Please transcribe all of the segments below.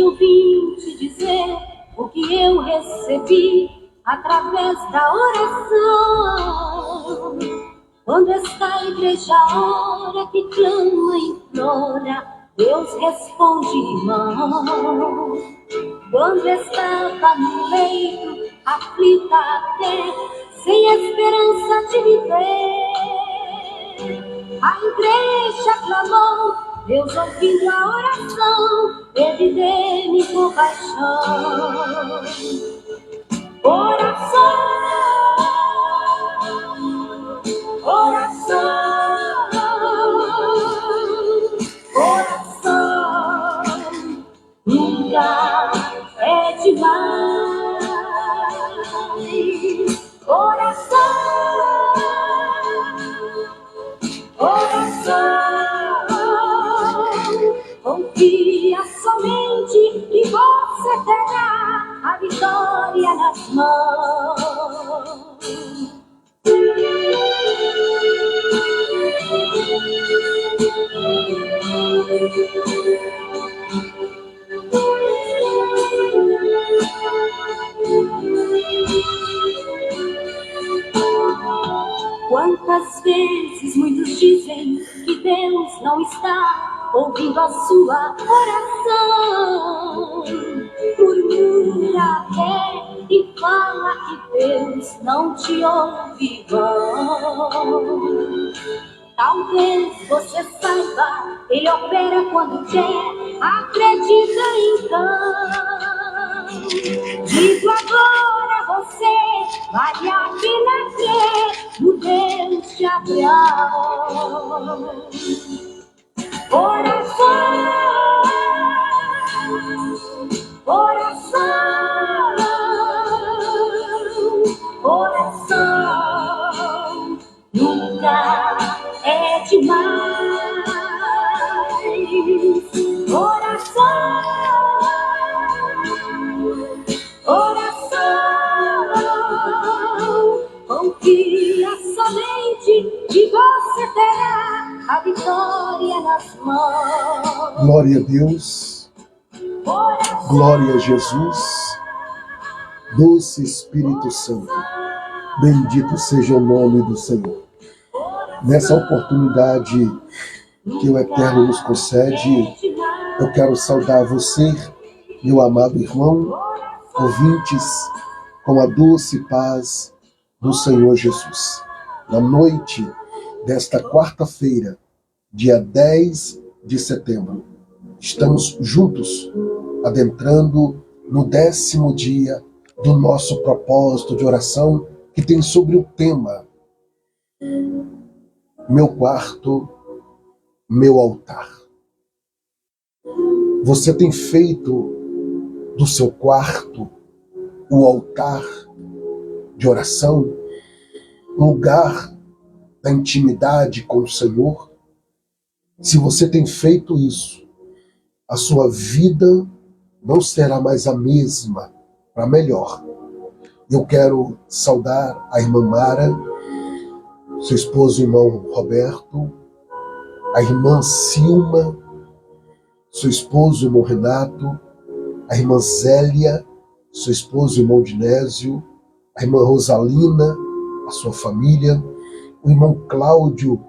eu vim te dizer o que eu recebi através da oração. Quando esta igreja ora, que clama e implora, Deus responde, irmão. Quando estava no leito, aflita até, sem esperança de viver, a igreja clamou, Deus ouvindo a oração, teve dele compaixão. Oração, oração, oração, nunca é demais. Oração, oração, confia somente que você terá a vitória nas mãos. Quantas vezes muitos dizem que Deus não está ouvindo a sua oração, murmura até e fala que Deus não te ouve, vão. Talvez você saiba, Ele opera quando quer, acredita então. Digo agora a você, vale a pena crer no Deus de Abraão. Oração, oração, oração, nunca é demais. Oração, oração, confia somente que você terá a vitória nas mãos. Glória a Deus, glória a Jesus, doce Espírito Santo, bendito seja o nome do Senhor. Nessa oportunidade que o Eterno nos concede, eu quero saudar você, meu amado irmão, ouvintes, com a doce paz do Senhor Jesus. Na noite desta quarta-feira, dia 10 de setembro, estamos juntos, adentrando no 10º dia do nosso propósito de oração, que tem sobre o tema Meu Quarto, Meu Altar. Você tem feito do seu quarto o altar de oração, um lugar da intimidade com o Senhor? Se você tem feito isso, a sua vida não será mais a mesma, para melhor. Eu quero saudar a irmã Mara, seu esposo e irmão Roberto, a irmã Silma, seu esposo e irmão Renato, a irmã Zélia, seu esposo e irmão Dinésio, a irmã Rosalina, a sua família, o irmão Cláudio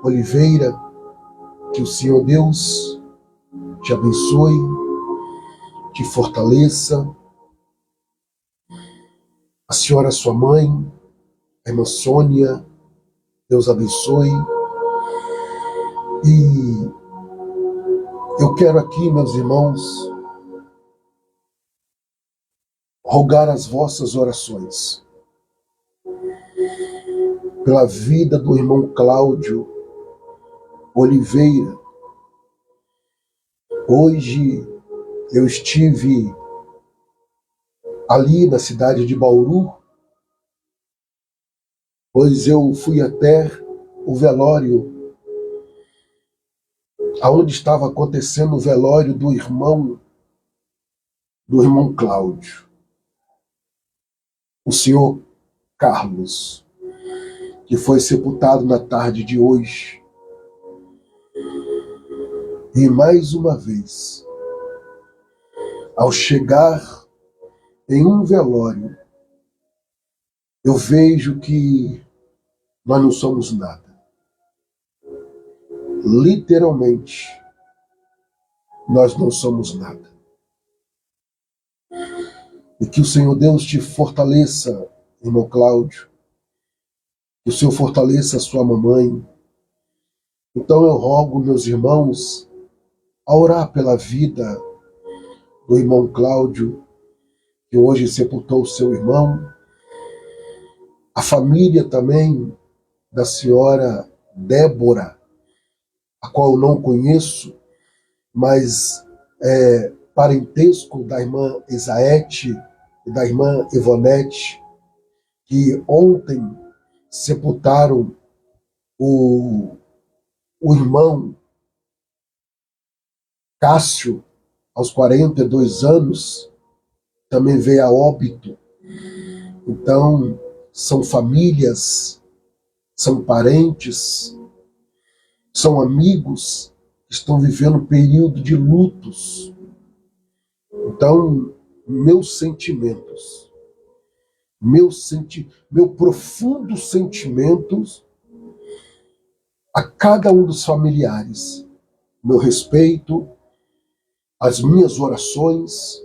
Oliveira. Que o Senhor Deus te abençoe, te fortaleça. A senhora, sua mãe, a irmã Sônia, Deus abençoe. E eu quero aqui, meus irmãos, rogar as vossas orações pela vida do irmão Cláudio Oliveira. Hoje eu estive ali na cidade de Bauru, pois eu fui até o velório, aonde estava acontecendo o velório do irmão Cláudio, o senhor Carlos, que foi sepultado na tarde de hoje. E mais uma vez, Ao chegar em um velório, eu vejo que nós não somos nada. Literalmente, nós não somos nada. E que o Senhor Deus te fortaleça, irmão Cláudio, que o Senhor fortaleça a sua mamãe. Então eu rogo, meus irmãos, a orar pela vida do irmão Cláudio, que hoje sepultou o seu irmão, a família também da senhora Débora, a qual eu não conheço, mas é parentesco da irmã Isaete e da irmã Ivonete, que ontem sepultaram o irmão Cássio, aos 42 anos, também veio a óbito. Então, são famílias, são parentes, são amigos que estão vivendo um período de lutos. Então, meus sentimentos, meu profundo sentimentos a cada um dos familiares, meu respeito, as minhas orações,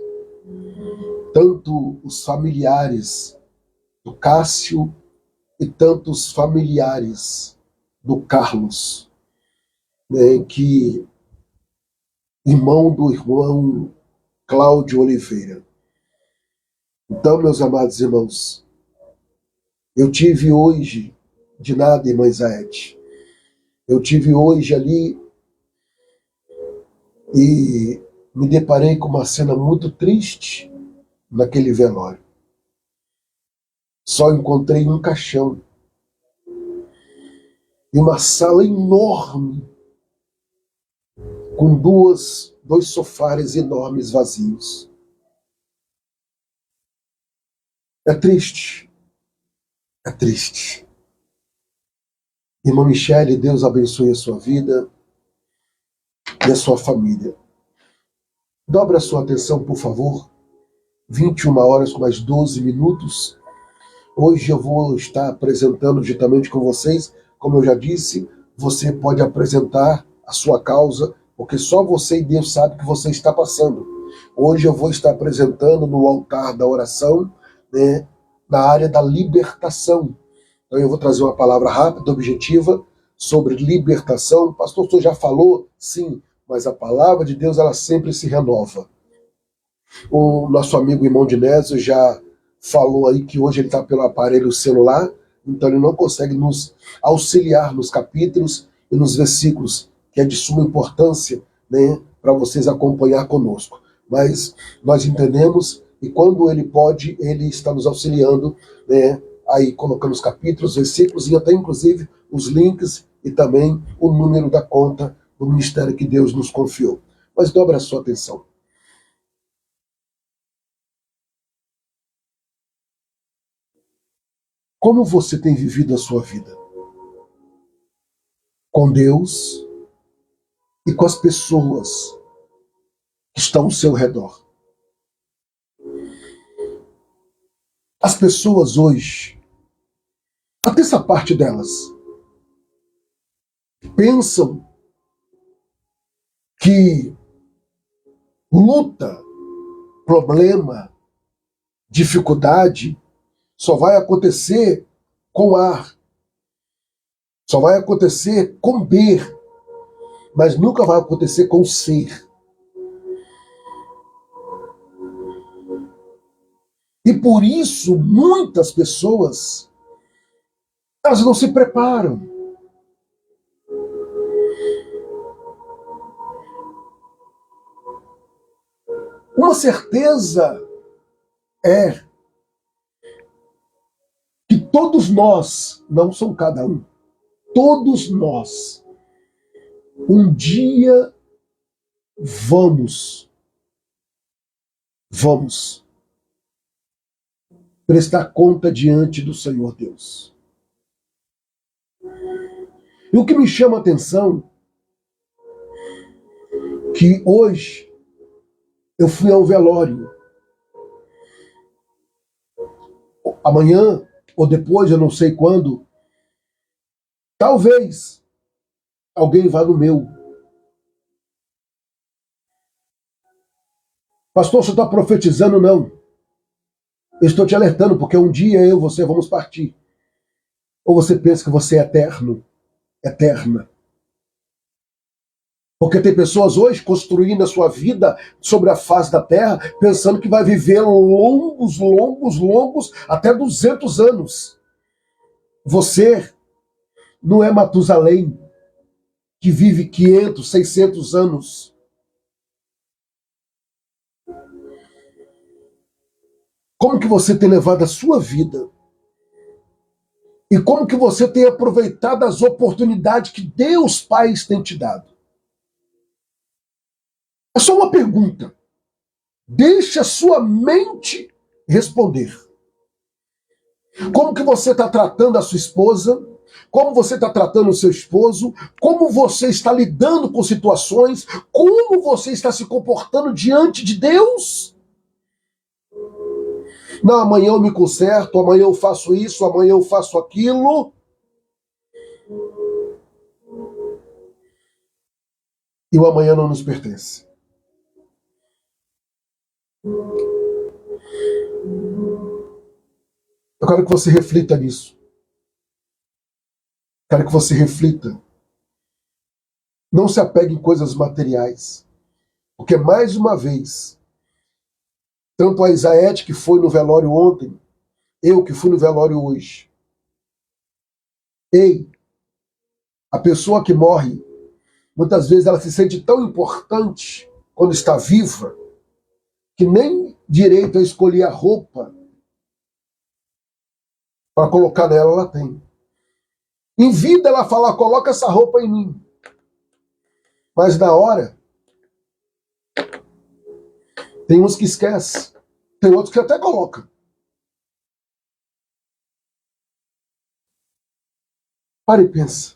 tanto os familiares do Cássio e tanto os familiares do Carlos, né, que irmão do irmão Cláudio Oliveira. Então, meus amados irmãos, eu tive hoje, de nada, irmã Isaete, eu tive hoje ali e me deparei com uma cena muito triste naquele velório. Só encontrei um caixão e uma sala enorme com dois sofás enormes vazios. É triste. É triste. Irmã Michele, Deus abençoe a sua vida e a sua família. Dobre a sua atenção, por favor. 21 horas com mais 12 minutos. Hoje eu vou estar apresentando diretamente com vocês. Como eu já disse, você pode apresentar a sua causa, porque só você e Deus sabe o que você está passando. Hoje eu vou estar apresentando no altar da oração, né, na área da libertação. Então eu vou trazer uma palavra rápida, objetiva, sobre libertação. O pastor, o senhor já falou? Sim, mas a palavra de Deus, ela sempre se renova. O nosso amigo irmão Dinésio já falou aí que hoje ele está pelo aparelho celular, então ele não consegue nos auxiliar nos capítulos e nos versículos, que é de suma importância, né, para vocês acompanhar conosco. Mas nós entendemos, e quando ele pode, ele está nos auxiliando, né, aí colocando os capítulos, versículos e até inclusive os links e também o número da conta do ministério que Deus nos confiou. Mas dobre a sua atenção. Como você tem vivido a sua vida? Com Deus e com as pessoas que estão ao seu redor. As pessoas hoje, até essa parte delas, pensam que luta, problema, dificuldade só vai acontecer com ar, só vai acontecer com ber, mas nunca vai acontecer com ser. E por isso muitas pessoas, elas não se preparam. Uma certeza é que todos nós, não são cada um, todos nós, um dia vamos prestar conta diante do Senhor Deus. E o que me chama a atenção, que hoje Eu fui ao velório. Amanhã, ou depois, eu não sei quando, talvez alguém vá no meu. Pastor, você está profetizando? Não. Eu estou te alertando, porque um dia eu e você vamos partir. Ou você pensa que você é eterno, eterna? Porque tem pessoas hoje construindo a sua vida sobre a face da terra, pensando que vai viver longos, longos, longos, até 200 anos. Você não é Matusalém, que vive 500, 600 anos. Como que você tem levado a sua vida? E como que você tem aproveitado as oportunidades que Deus Pai tem te dado? É só uma pergunta. Deixe a sua mente responder. Como que você está tratando a sua esposa? Como você está tratando o seu esposo? Como você está lidando com situações? Como você está se comportando diante de Deus? Não, amanhã eu me conserto, amanhã eu faço isso, amanhã eu faço aquilo. E o amanhã não nos pertence. Eu quero que você reflita nisso. Quero que você reflita. Não se apegue em coisas materiais. Porque, mais uma vez, tanto a Isaete, que foi no velório ontem, eu que fui no velório hoje. Ei, a pessoa que morre, muitas vezes ela se sente tão importante quando está viva, que nem direito a escolher a roupa para colocar nela ela tem. Em vida ela fala, coloca essa roupa em mim. Mas na hora, tem uns que esquecem, tem outros que até colocam. Pare e pensa.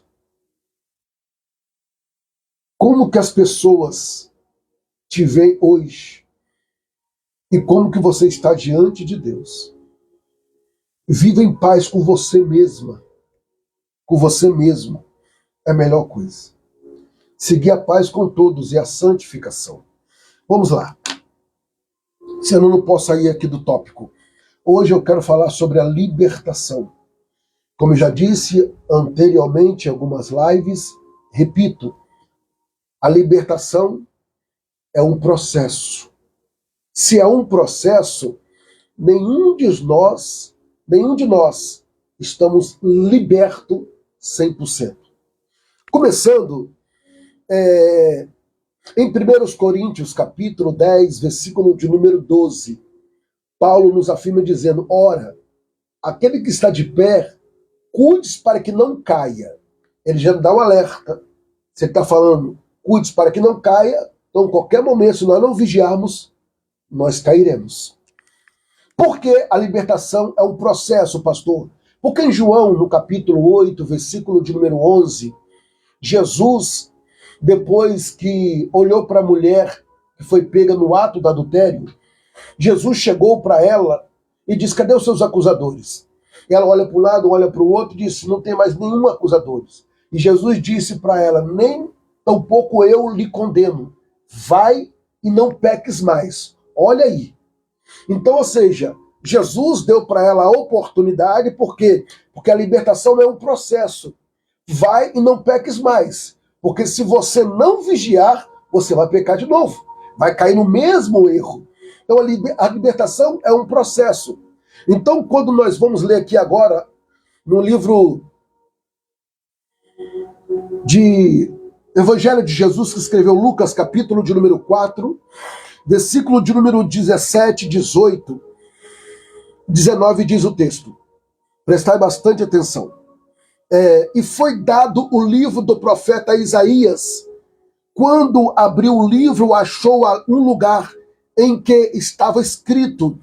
Como que as pessoas te veem hoje? E como que você está diante de Deus? Viva em paz com você mesma. Com você mesmo. É a melhor coisa. Seguir a paz com todos e a santificação. Vamos lá. Senão eu não posso sair aqui do tópico. Hoje eu quero falar sobre a libertação. Como eu já disse anteriormente em algumas lives, repito, a libertação é um processo. Se é um processo, nenhum de nós estamos libertos 100%. Começando em 1 Coríntios, capítulo 10, versículo de número 12, Paulo nos afirma dizendo, ora, aquele que está de pé, cuide para que não caia. Ele já dá um alerta. Você está falando, cuide para que não caia, então, em qualquer momento, se nós não vigiarmos, nós cairemos. Por que a libertação é um processo, pastor? Porque em João, no capítulo 8, versículo de número 11, Jesus, depois que olhou para a mulher que foi pega no ato do adultério, Jesus chegou para ela e disse, cadê os seus acusadores? E ela olha para um lado, olha para o outro e disse, não tem mais nenhum acusador. E Jesus disse para ela, nem tampouco eu lhe condeno. Vai e não peques mais. Olha aí. Então, ou seja, Jesus deu para ela a oportunidade, por quê? Porque a libertação é um processo. Vai e não peques mais. Porque se você não vigiar, você vai pecar de novo. Vai cair no mesmo erro. Então, a libertação é um processo. Então, quando nós vamos ler aqui agora, no livro de Evangelho de Jesus, que escreveu Lucas, capítulo de número 4, versículo de número 17, 18, 19, diz o texto. Prestai bastante atenção. E foi dado o livro do profeta Isaías. Quando abriu o livro, achou um lugar em que estava escrito,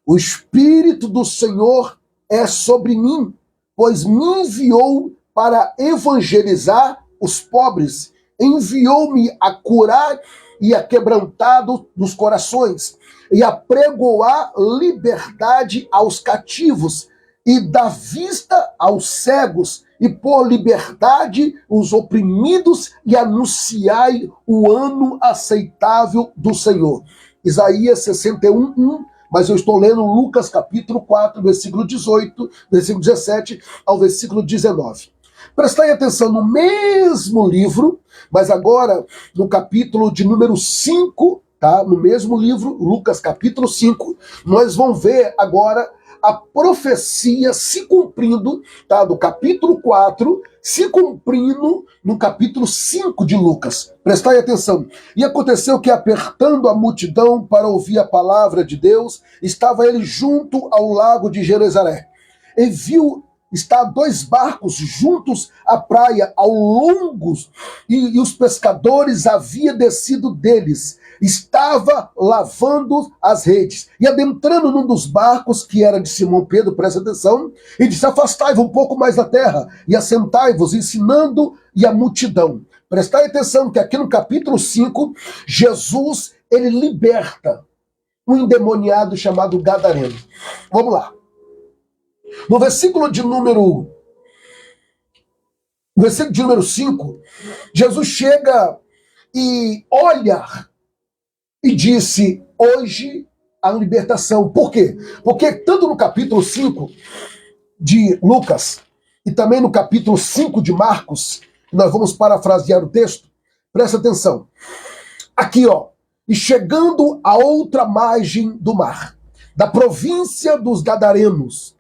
o Espírito do Senhor é sobre mim, pois me enviou para evangelizar os pobres, enviou-me a curar e a quebrantar dos corações, e a pregoar liberdade aos cativos, e dar vista aos cegos, e pôr liberdade os oprimidos, e anunciai o ano aceitável do Senhor. Isaías 61, 1, mas eu estou lendo Lucas capítulo 4, versículo 18, versículo 17 ao versículo 19. Prestai atenção no mesmo livro, mas agora no capítulo de número 5, tá? No mesmo livro, Lucas capítulo 5, nós vamos ver agora a profecia se cumprindo, tá? Do capítulo 4, se cumprindo no capítulo 5 de Lucas. Prestai atenção. E aconteceu que, apertando a multidão para ouvir a palavra de Deus, estava ele junto ao lago de Genezaré. E viu estar 2 barcos juntos à praia, ao longo, e os pescadores haviam descido deles. Estava lavando as redes. E adentrando num dos barcos, que era de Simão Pedro, presta atenção, e disse: afastai-vos um pouco mais da terra, e assentai-vos, ensinando e a multidão. Prestai atenção que aqui no capítulo 5, Jesus, ele liberta um endemoniado chamado Gadareno. Vamos lá. No versículo de número 5, Jesus chega e olha e disse: hoje a libertação. Por quê? Porque tanto no capítulo 5 de Lucas e também no capítulo 5 de Marcos, nós vamos parafrasear o texto, presta atenção. Aqui, ó, e chegando à outra margem do mar, da província dos Gadarenos,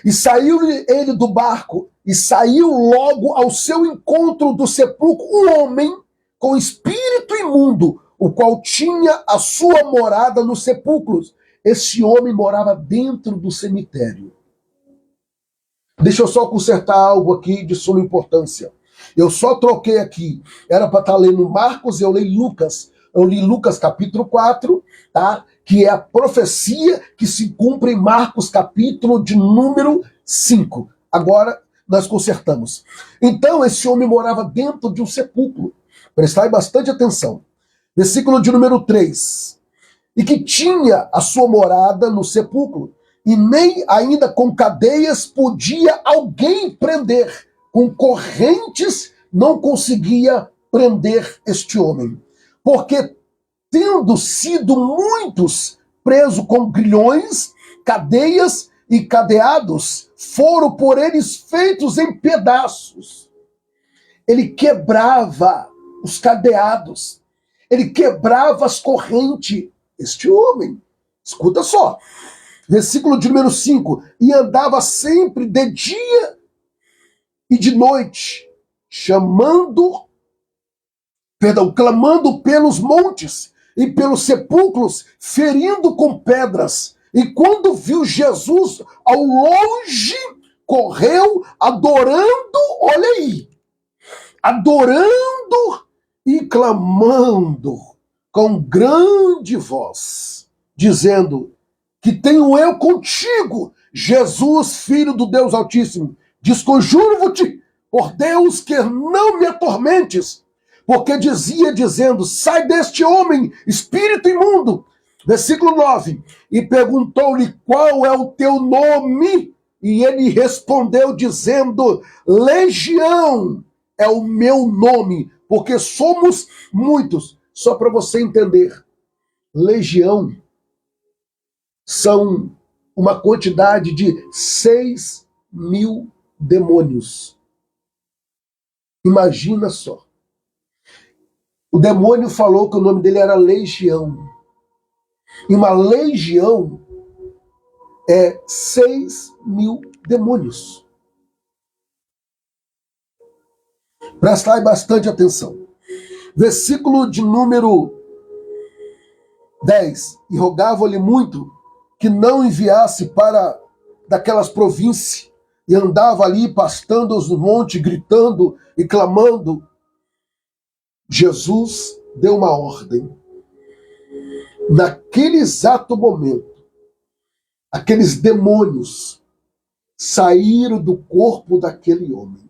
e saiu ele do barco, e saiu logo ao seu encontro do sepulcro um homem com espírito imundo, o qual tinha a sua morada nos sepulcros. Esse homem morava dentro do cemitério. Deixa eu só consertar algo aqui de suma importância. Eu só troquei aqui. Era para estar lendo Marcos e eu li Lucas. Eu li Lucas capítulo 4, tá? Que é a profecia que se cumpre em Marcos capítulo de número 5. Agora nós consertamos. Então esse homem morava dentro de um sepulcro. Prestai bastante atenção. Versículo de número 3. E que tinha a sua morada no sepulcro, e nem ainda com cadeias podia alguém prender. Com correntes não conseguia prender este homem. Porque, tendo sido muitos presos com grilhões, cadeias e cadeados, foram por eles feitos em pedaços. Ele quebrava os cadeados, ele quebrava as correntes. Este homem, escuta só, versículo de número 5, e andava sempre de dia e de noite, clamando pelos montes e pelos sepulcros, ferindo com pedras. E quando viu Jesus ao longe, correu adorando, olha aí, adorando e clamando com grande voz, dizendo: que tenho eu contigo, Jesus, Filho do Deus Altíssimo. Desconjuro-te, por Deus, que não me atormentes. Porque dizia, dizendo: sai deste homem, espírito imundo. Versículo 9. E perguntou-lhe: qual é o teu nome? E ele respondeu, dizendo: Legião é o meu nome, porque somos muitos. Só para você entender, legião são uma quantidade de 6.000 demônios. Imagina só. O demônio falou que o nome dele era Legião. E uma legião é 6.000 demônios. Prestai bastante atenção. Versículo de número 10. E rogava-lhe muito que não enviasse para daquelas províncias, e andava ali pastando os montes, gritando e clamando. Jesus deu uma ordem. Naquele exato momento, aqueles demônios saíram do corpo daquele homem.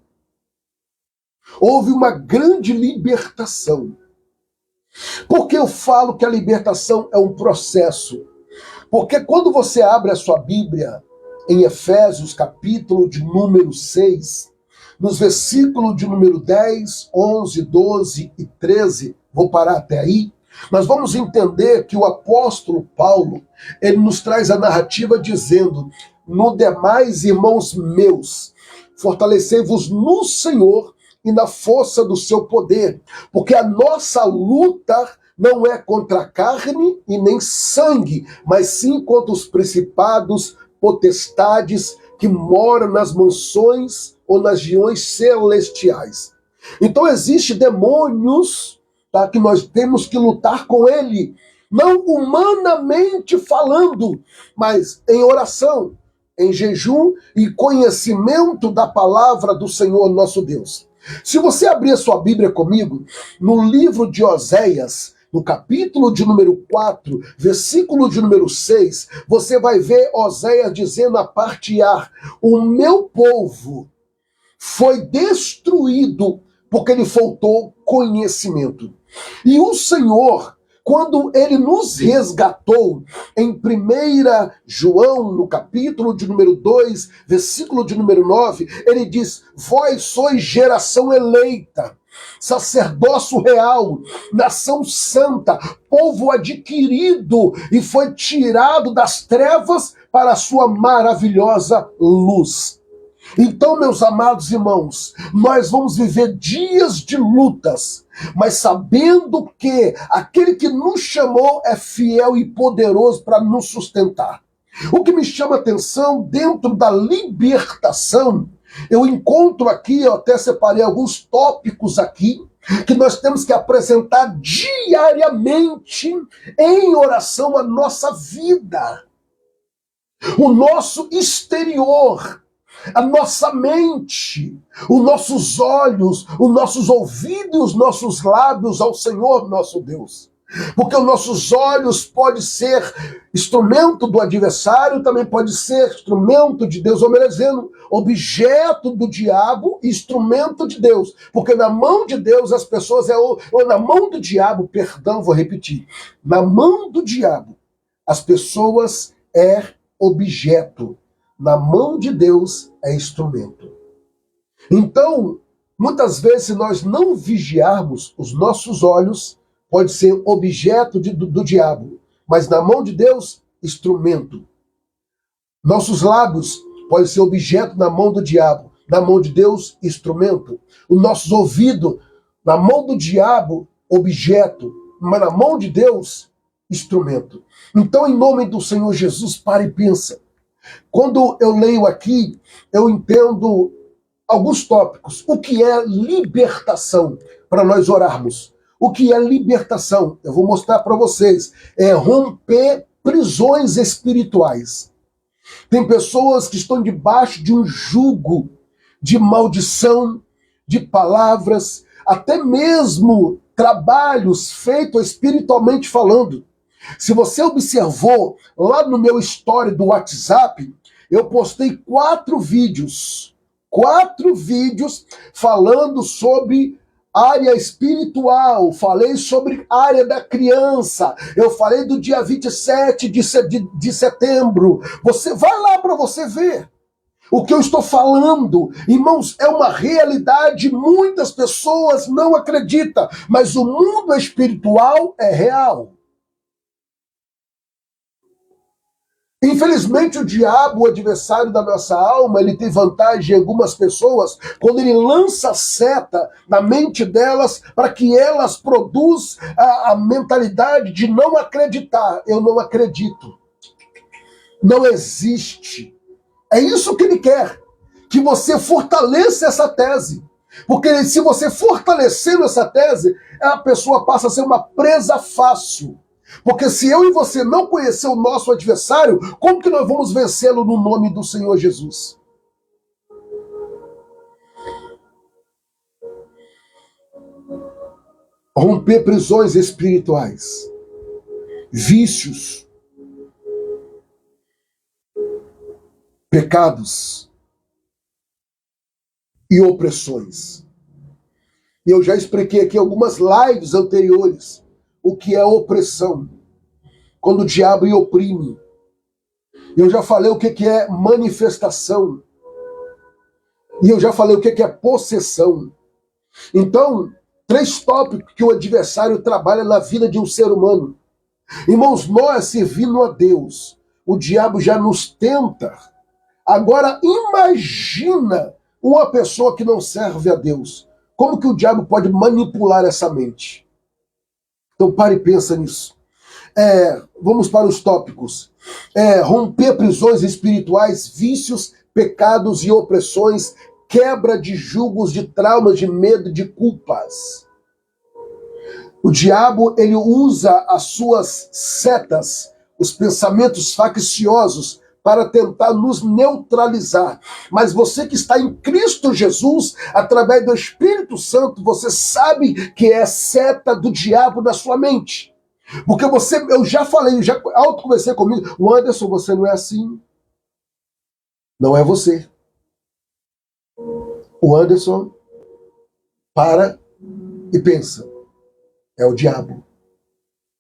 Houve uma grande libertação. Por que eu falo que a libertação é um processo? Porque quando você abre a sua Bíblia em Efésios, capítulo de número 6, nos versículos de número 10, 11, 12 e 13, vou parar até aí, nós vamos entender que o apóstolo Paulo, ele nos traz a narrativa dizendo: no demais, irmãos meus, fortalecei-vos no Senhor e na força do seu poder, porque a nossa luta não é contra a carne e nem sangue, mas sim contra os principados, potestades que moram nas mansões ou nas regiões celestiais. Então existem demônios, tá, que nós temos que lutar com ele, não humanamente falando, mas em oração, em jejum e conhecimento da palavra do Senhor nosso Deus. Se você abrir a sua Bíblia comigo, no livro de Oséias, no capítulo de número 4, versículo de número 6, você vai ver Oséias dizendo a parte A: o meu povo foi destruído porque lhe faltou conhecimento. E o Senhor, quando ele nos resgatou, em 1 João, no capítulo de número 2, versículo de número 9, ele diz: vós sois geração eleita, sacerdócio real, nação santa, povo adquirido, e foi tirado das trevas para a sua maravilhosa luz. Então, meus amados irmãos, nós vamos viver dias de lutas, mas sabendo que aquele que nos chamou é fiel e poderoso para nos sustentar. O que me chama a atenção dentro da libertação, eu encontro aqui, eu até separei alguns tópicos aqui, que nós temos que apresentar diariamente em oração a nossa vida, o nosso exterior, a nossa mente, os nossos olhos, os nossos ouvidos e os nossos lábios ao Senhor nosso Deus. Porque os nossos olhos pode ser instrumento do adversário, também pode ser instrumento de Deus, ou melhor dizendo, objeto do diabo, instrumento de Deus. Porque na mão de Deus as pessoas ou na mão do diabo, perdão, vou repetir, na mão do diabo as pessoas é objeto. Na mão de Deus é instrumento. Então, muitas vezes, se nós não vigiarmos, os nossos olhos pode ser objeto do diabo, mas na mão de Deus, instrumento. Nossos lábios podem ser objeto na mão do diabo, na mão de Deus, instrumento. Os nossos ouvidos, na mão do diabo, objeto, mas na mão de Deus, instrumento. Então, em nome do Senhor Jesus, para e pensa. Quando eu leio aqui, eu entendo alguns tópicos. O que é libertação? Para nós orarmos. O que é libertação? Eu vou mostrar para vocês. É romper prisões espirituais. Tem pessoas que estão debaixo de um jugo de maldição, de palavras, até mesmo trabalhos feitos espiritualmente falando. Se você observou lá no meu story do WhatsApp, eu postei 4 vídeos falando sobre área espiritual, falei sobre área da criança, eu falei do dia 27 de setembro. Você vai lá para você ver o que eu estou falando. Irmãos, é uma realidade, muitas pessoas não acreditam, mas o mundo espiritual é real. Infelizmente, o diabo, o adversário da nossa alma, ele tem vantagem em algumas pessoas quando ele lança seta na mente delas para que elas produzam a mentalidade de não acreditar. Eu não acredito. Não existe. É isso que ele quer. Que você fortaleça essa tese. Porque se você fortalecendo essa tese, a pessoa passa a ser uma presa fácil. Porque se eu e você não conhecer o nosso adversário, como que nós vamos vencê-lo no nome do Senhor Jesus? Romper prisões espirituais, vícios, pecados e opressões. Eu já expliquei aqui algumas lives anteriores o que é opressão. Quando o diabo oprime. Eu já falei o que é manifestação. E eu já falei o que é possessão. Então, 3 tópicos que o adversário trabalha na vida de um ser humano. Irmãos, nós servindo a Deus, o diabo já nos tenta. Agora, imagina uma pessoa que não serve a Deus. Como que o diabo pode manipular essa mente? Então, pare e pensa nisso. Vamos para os tópicos. Romper prisões espirituais, vícios, pecados e opressões, quebra de julgos, de traumas, de medo, de culpas. O diabo, ele usa as suas setas, os pensamentos facciosos, para tentar nos neutralizar. Mas você que está em Cristo Jesus, através do Espírito Santo, você sabe que é seta do diabo na sua mente. Porque eu já falei, já autoconversei comigo, o Anderson, você não é assim. Não é você. O Anderson para e pensa. É o diabo.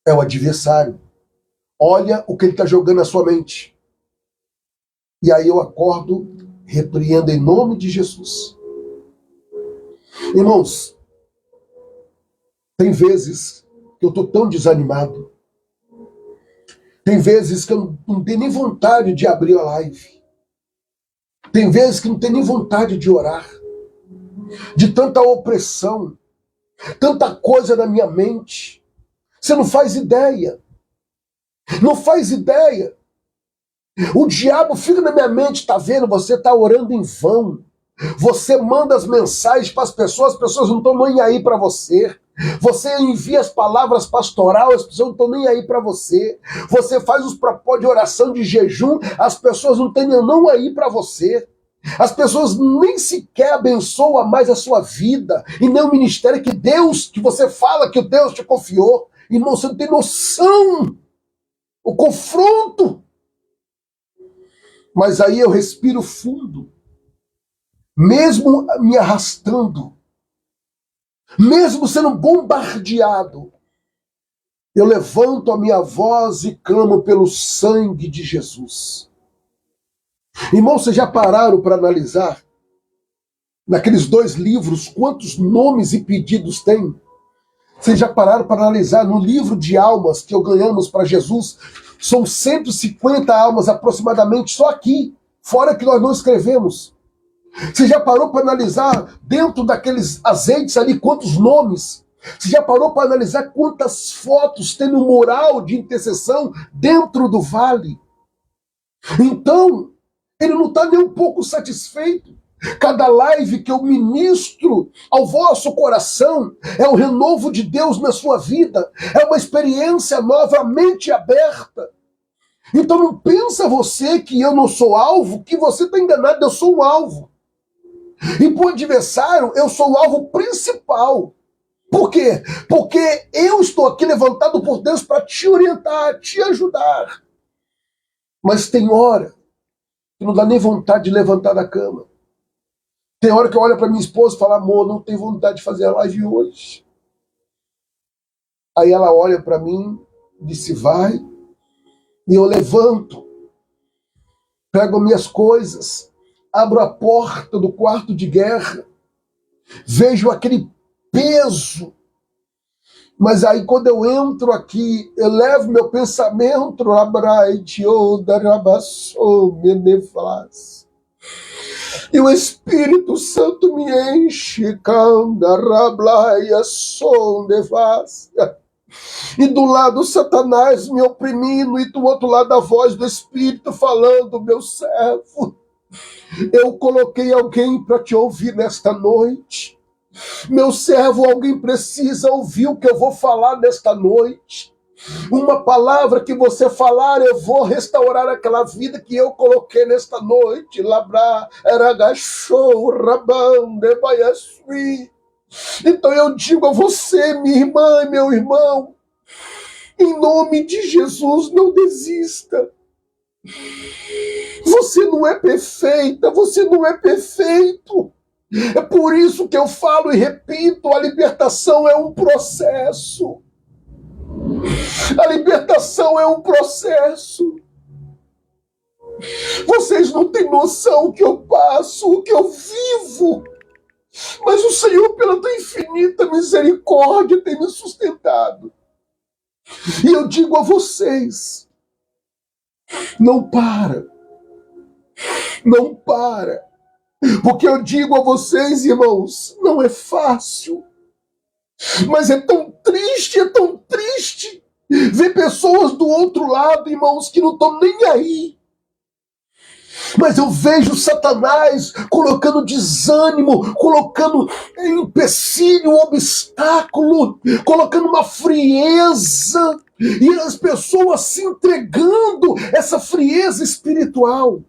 É o adversário. Olha o que ele está jogando na sua mente. E aí eu acordo, repreendo em nome de Jesus. Irmãos, tem vezes que eu estou tão desanimado. Tem vezes que eu não tenho nem vontade de abrir a live. Tem vezes que não tenho nem vontade de orar. De tanta opressão. Tanta coisa na minha mente. Você não faz ideia. Não faz ideia. O diabo fica na minha mente, tá vendo? Você tá orando em vão. Você manda as mensagens para as pessoas não estão nem aí para você. Você envia as palavras pastoral, as pessoas não estão nem aí para você. Você faz os propósitos de oração, de jejum, as pessoas não estão nem aí para você. As pessoas nem sequer abençoam mais a sua vida e nem o ministério que você fala que o Deus te confiou. Irmão, você não tem noção. O confronto. Mas aí eu respiro fundo, mesmo me arrastando, mesmo sendo bombardeado, eu levanto a minha voz e clamo pelo sangue de Jesus. Irmãos, vocês já pararam para analisar naqueles 2 livros quantos nomes e pedidos tem? Vocês já pararam para analisar no livro de almas que ganhamos para Jesus? São 150 almas aproximadamente só aqui, fora que nós não escrevemos. Você já parou para analisar dentro daqueles azeites ali quantos nomes? Você já parou para analisar quantas fotos tem no mural de intercessão dentro do vale? Então, ele não está nem um pouco satisfeito. Cada live que eu ministro ao vosso coração é o renovo de Deus na sua vida, é uma experiência novamente aberta. Então não pensa você que eu não sou alvo, que você está enganado, eu sou um alvo. E para o adversário, eu sou o alvo principal. Por quê? Porque eu estou aqui levantado por Deus para te orientar, te ajudar. Mas tem hora que não dá nem vontade de levantar da cama. Tem hora que eu olho para minha esposa e falo, amor, não tenho vontade de fazer a live hoje. Aí ela olha para mim, disse, vai. E eu levanto, pego minhas coisas, abro a porta do quarto de guerra, vejo aquele peso. Mas aí quando eu entro aqui, eu levo meu pensamento, e o Espírito Santo me enche, e do lado Satanás me oprimindo, e do outro lado a voz do Espírito falando, meu servo, eu coloquei alguém para te ouvir nesta noite. Meu servo, alguém precisa ouvir o que eu vou falar nesta noite. Uma palavra que você falar, eu vou restaurar aquela vida que eu coloquei nesta noite. Labra, eragachou, rabão, debaiasui. Então eu digo a você, minha irmã e meu irmão, em nome de Jesus, não desista. Você não é perfeita, você não é perfeito. É por isso que eu falo e repito, a libertação é um processo. A libertação é um processo. Vocês não têm noção o que eu passo, o que eu vivo. Mas o Senhor, pela tua infinita misericórdia, tem me sustentado. E eu digo a vocês, não para. Não para. Porque eu digo a vocês, irmãos, não é fácil. Mas é tão triste ver pessoas do outro lado, irmãos, que não estão nem aí. Mas eu vejo Satanás colocando desânimo, colocando empecilho, obstáculo, colocando uma frieza, e as pessoas se entregando essa frieza espiritual.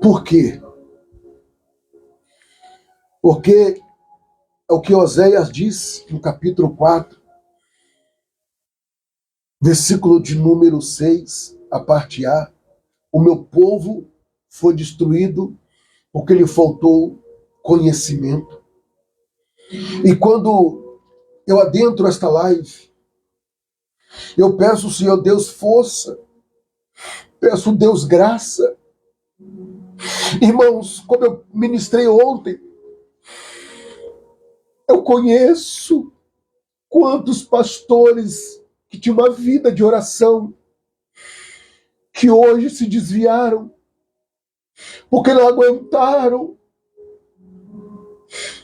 Por quê? Porque é o que Oséias diz no capítulo 4, versículo de número 6, a parte A. O meu povo foi destruído porque lhe faltou conhecimento. E quando eu adentro esta live, eu peço ao Senhor Deus força, peço a Deus graça. Irmãos, como eu ministrei ontem, eu conheço quantos pastores que tinham uma vida de oração, que hoje se desviaram, porque não aguentaram.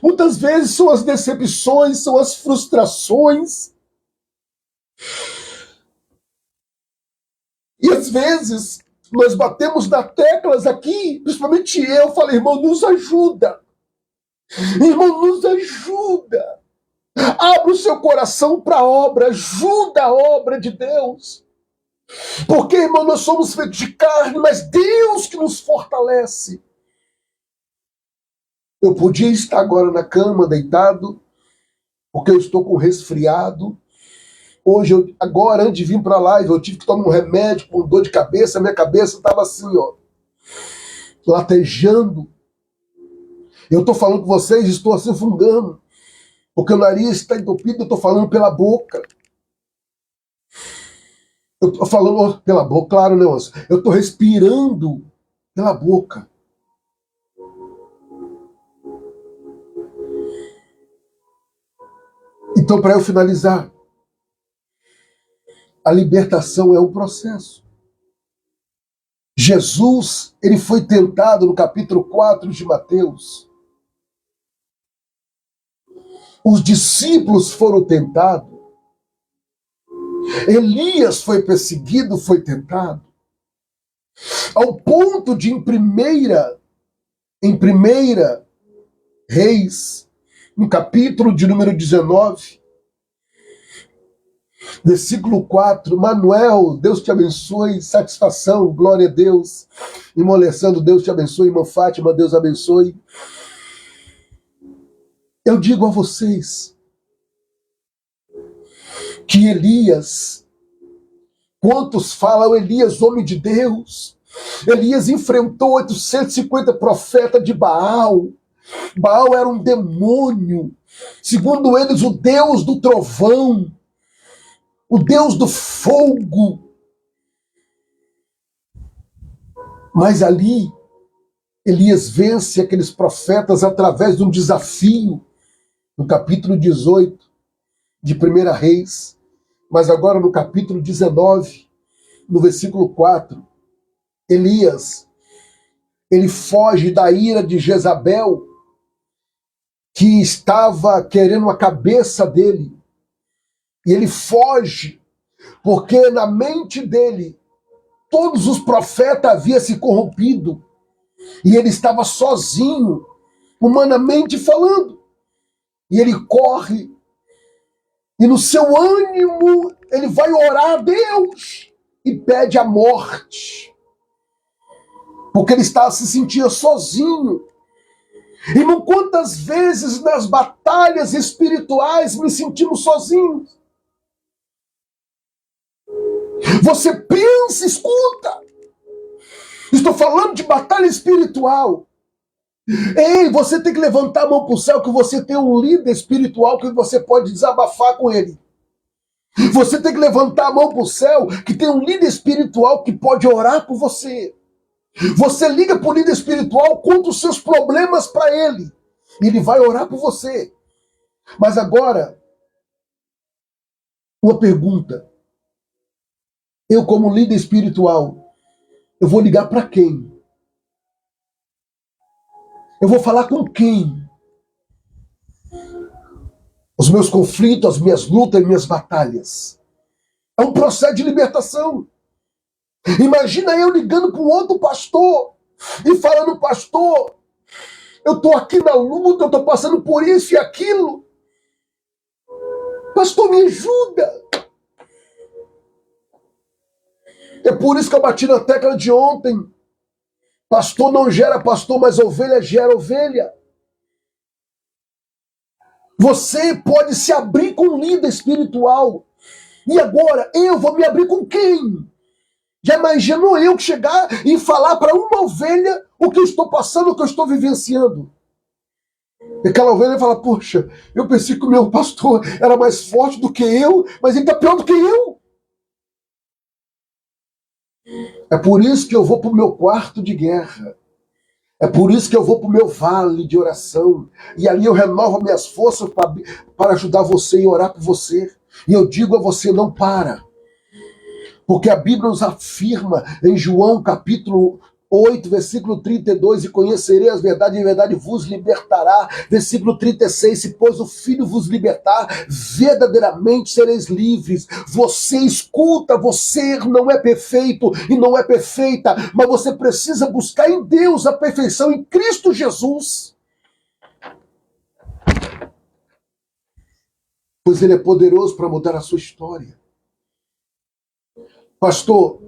Muitas vezes são as decepções, são as frustrações. E às vezes nós batemos nas teclas aqui, principalmente eu, falei, irmão, nos ajuda. Irmão, nos ajuda. Abra o seu coração para a obra, ajuda a obra de Deus. Porque, irmão, nós somos feitos de carne, mas Deus que nos fortalece. Eu podia estar agora na cama, deitado, porque eu estou com resfriado. Hoje, agora, antes de vir para a live, eu tive que tomar um remédio com dor de cabeça. Minha cabeça estava assim, ó, latejando. Eu estou falando com vocês, estou assim fungando, porque o nariz está entupido, eu estou falando pela boca. Eu estou falando pela boca, claro, né, moço? Eu estou respirando pela boca. Então, para eu finalizar, a libertação é um processo. Jesus, ele foi tentado no capítulo 4 de Mateus. Os discípulos foram tentados. Elias foi perseguido, foi tentado. Ao ponto de, em primeira Reis, no capítulo de número 19, versículo 4, Manuel, Deus te abençoe, satisfação, glória a Deus. Irmã Alessandro, Deus te abençoe. Irmã Fátima, Deus abençoe. Eu digo a vocês que Elias, quantos falam Elias, homem de Deus, Elias enfrentou 850 profetas de Baal. Baal era um demônio, segundo eles, o Deus do trovão, o Deus do fogo. Mas ali, Elias vence aqueles profetas através de um desafio, no capítulo 18 de 1 Reis, mas agora no capítulo 19, no versículo 4, Elias, ele foge da ira de Jezabel, que estava querendo a cabeça dele, e ele foge, porque na mente dele, todos os profetas haviam se corrompido, e ele estava sozinho, humanamente falando. E ele corre, e no seu ânimo, ele vai orar a Deus, e pede a morte, porque ele estava se sentindo sozinho. Irmão, quantas vezes nas batalhas espirituais me sentimos sozinhos? Você pensa, escuta. Estou falando de batalha espiritual. Ei, você tem que levantar a mão para o céu, que você tem um líder espiritual que você pode desabafar com ele. Você tem que levantar a mão para o céu, que tem um líder espiritual que pode orar por você. Você liga para o líder espiritual, conta os seus problemas para ele. E ele vai orar por você. Mas agora, uma pergunta. Eu, como líder espiritual, eu vou ligar para quem? Eu vou falar com quem? Os meus conflitos, as minhas lutas, as minhas batalhas. É um processo de libertação. Imagina eu ligando para um outro pastor e falando, pastor, eu estou aqui na luta, eu estou passando por isso e aquilo. Pastor, me ajuda. É por isso que eu bati na tecla de ontem. Pastor não gera pastor, mas ovelha gera ovelha. Você pode se abrir com um líder espiritual. E agora, eu vou me abrir com quem? Já imaginou eu que chegar e falar para uma ovelha o que eu estou passando, o que eu estou vivenciando? E aquela ovelha fala, poxa, eu pensei que o meu pastor era mais forte do que eu, mas ele está pior do que eu. É por isso que eu vou para o meu quarto de guerra. É por isso que eu vou para o meu vale de oração. E ali eu renovo minhas forças para ajudar você e orar por você. E eu digo a você, não para. Porque a Bíblia nos afirma em João capítulo 8, versículo 32, e conhecerei as verdades, e a verdade vos libertará. Versículo 36, se pois o Filho vos libertar, verdadeiramente sereis livres. Você escuta, você não é perfeito e não é perfeita, mas você precisa buscar em Deus a perfeição em Cristo Jesus. Pois Ele é poderoso para mudar a sua história. Pastor,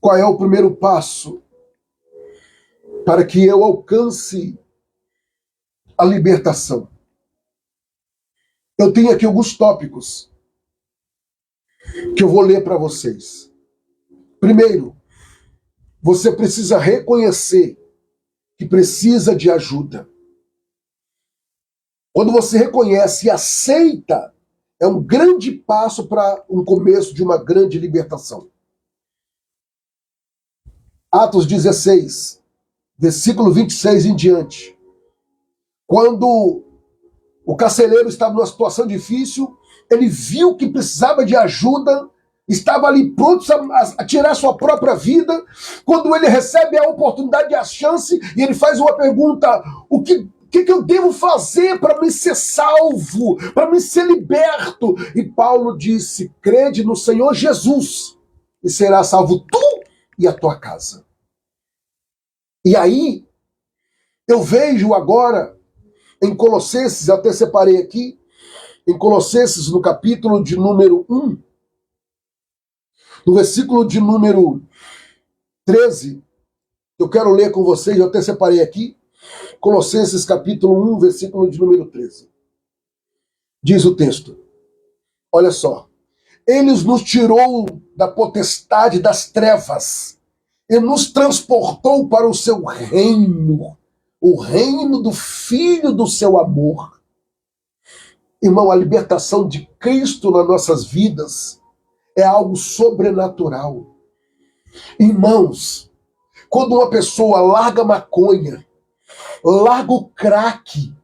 qual é o primeiro passo para que eu alcance a libertação? Eu tenho aqui alguns tópicos que eu vou ler para vocês. Primeiro, você precisa reconhecer que precisa de ajuda. Quando você reconhece e aceita, é um grande passo para um começo de uma grande libertação. Atos 16, versículo 26 em diante. Quando o carcereiro estava numa situação difícil, ele viu que precisava de ajuda, estava ali pronto a tirar sua própria vida. Quando ele recebe a oportunidade, a chance, e ele faz uma pergunta: o que eu devo fazer para me ser salvo, para me ser liberto? E Paulo disse: crede no Senhor Jesus e será salvo tu e a tua casa. E aí, eu vejo agora, em Colossenses, eu até separei aqui, em Colossenses, no capítulo de número 1, no versículo de número 13, eu quero ler com vocês, eu até separei aqui, Colossenses capítulo 1, versículo de número 13. Diz o texto, olha só, ele nos tirou da potestade das trevas e nos transportou para o seu reino, o reino do Filho do seu amor. Irmão, a libertação de Cristo nas nossas vidas é algo sobrenatural. Irmãos, quando uma pessoa larga maconha, larga o crack,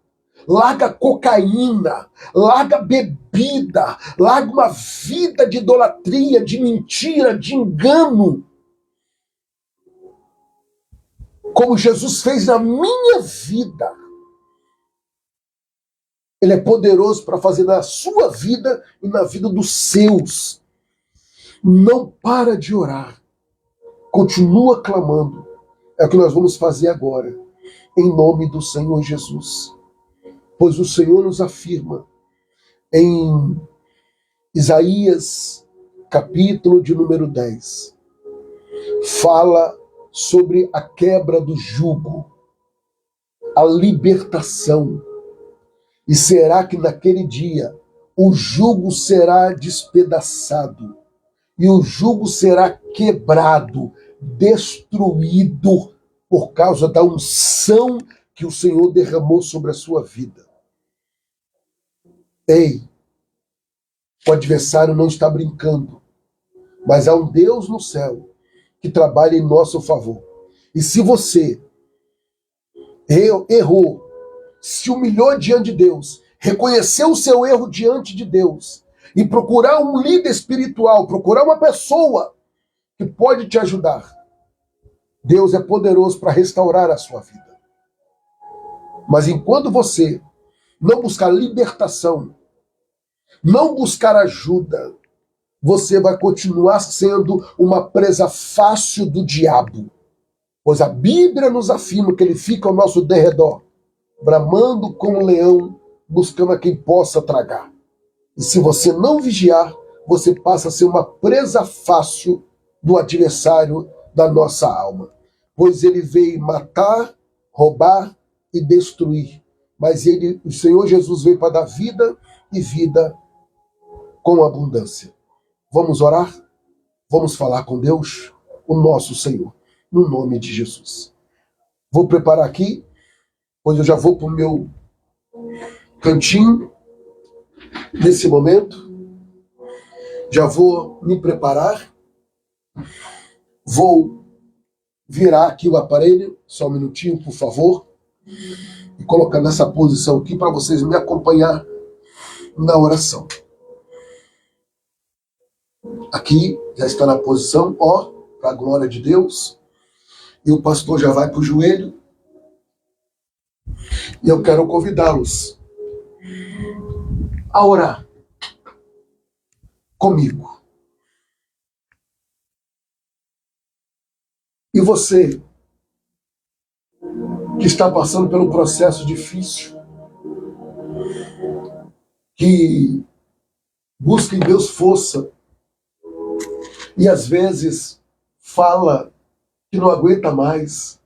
larga cocaína, larga bebida, larga uma vida de idolatria, de mentira, de engano, como Jesus fez na minha vida, Ele é poderoso para fazer na sua vida e na vida dos seus. Não para de orar. Continua clamando. É o que nós vamos fazer agora. Em nome do Senhor Jesus. Pois o Senhor nos afirma em Isaías, capítulo de número 10. Fala sobre a quebra do jugo, a libertação. E será que naquele dia o jugo será despedaçado e o jugo será quebrado, destruído por causa da unção que o Senhor derramou sobre a sua vida. Ei, o adversário não está brincando, mas há um Deus no céu que trabalha em nosso favor. E se você errou, se humilhou diante de Deus, reconheceu o seu erro diante de Deus e procurar um líder espiritual, procurar uma pessoa que pode te ajudar, Deus é poderoso para restaurar a sua vida. Mas enquanto você não buscar libertação, não buscar ajuda, você vai continuar sendo uma presa fácil do diabo. Pois a Bíblia nos afirma que ele fica ao nosso derredor, bramando como um leão, buscando a quem possa tragar. E se você não vigiar, você passa a ser uma presa fácil do adversário da nossa alma. Pois ele veio matar, roubar e destruir. Mas o Senhor Jesus veio para dar vida e vida com abundância. Vamos orar? Vamos falar com Deus, o nosso Senhor, no nome de Jesus. Vou preparar aqui, pois eu já vou para o meu cantinho, nesse momento. Já vou me preparar. Vou virar aqui o aparelho, só um minutinho, por favor, e colocar nessa posição aqui para vocês me acompanhar na oração. Aqui já está na posição, ó, para a glória de Deus. E o pastor já vai para o joelho. E eu quero convidá-los a orar comigo. E você que está passando pelo processo difícil, que busca em Deus força, e às vezes fala que não aguenta mais,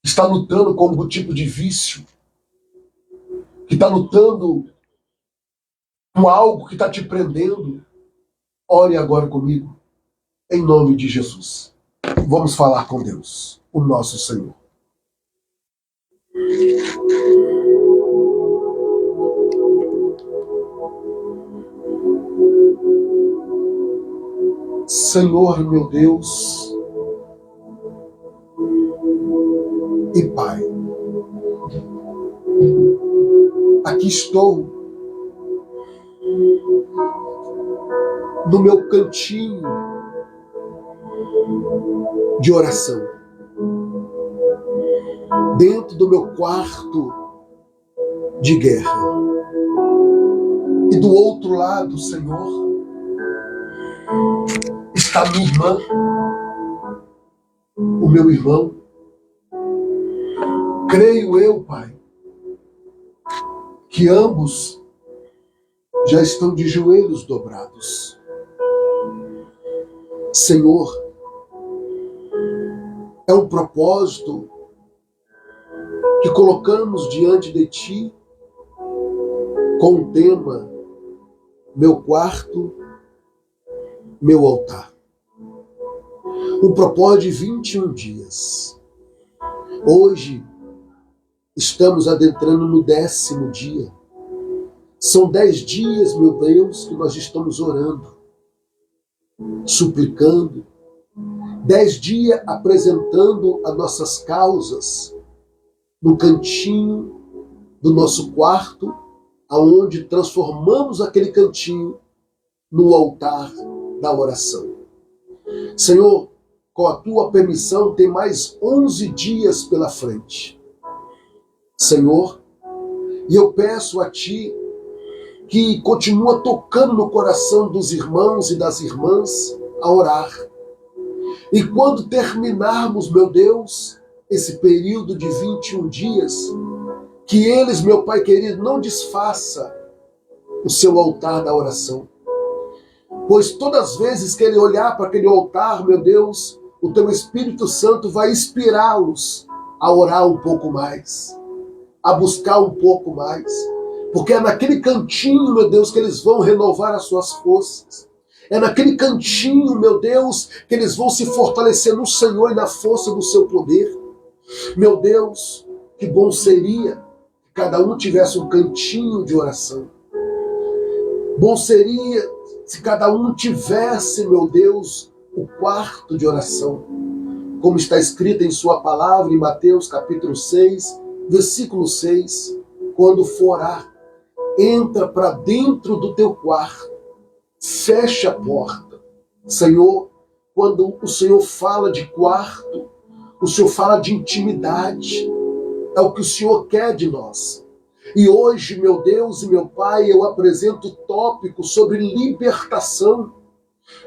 está lutando com algum tipo de vício, que está lutando com algo que está te prendendo, ore agora comigo, em nome de Jesus. Vamos falar com Deus, o nosso Senhor. Senhor, meu Deus e Pai, aqui estou no meu cantinho de oração, dentro do meu quarto de guerra, e do outro lado, Senhor, está minha irmã, o meu irmão. Creio eu, Pai, que ambos já estão de joelhos dobrados. Senhor, é um propósito que colocamos diante de Ti com o tema meu quarto, meu altar. Um propósito de 21 dias. Hoje estamos adentrando no 10º dia. São 10 dias, meu Deus, que nós estamos orando, suplicando. 10 dias apresentando as nossas causas no cantinho do nosso quarto, aonde transformamos aquele cantinho no altar da oração. Senhor, com a Tua permissão, tem mais 11 dias pela frente. Senhor, e eu peço a Ti que continua tocando no coração dos irmãos e das irmãs a orar. E quando terminarmos, meu Deus, esse período de 21 dias, que eles, meu Pai querido, não desfaça o seu altar da oração. Pois todas as vezes que ele olhar para aquele altar, meu Deus, o Teu Espírito Santo vai inspirá-los a orar um pouco mais, a buscar um pouco mais. Porque é naquele cantinho, meu Deus, que eles vão renovar as suas forças. É naquele cantinho, meu Deus, que eles vão se fortalecer no Senhor e na força do Seu poder. Meu Deus, que bom seria que cada um tivesse um cantinho de oração. Bom seria se cada um tivesse, meu Deus, o quarto de oração. Como está escrito em sua palavra em Mateus capítulo 6, versículo 6, quando for orar, entra para dentro do teu quarto, fecha a porta. Senhor, quando o Senhor fala de quarto, o Senhor fala de intimidade, é o que o Senhor quer de nós. E hoje, meu Deus e meu Pai, eu apresento o tópico sobre libertação.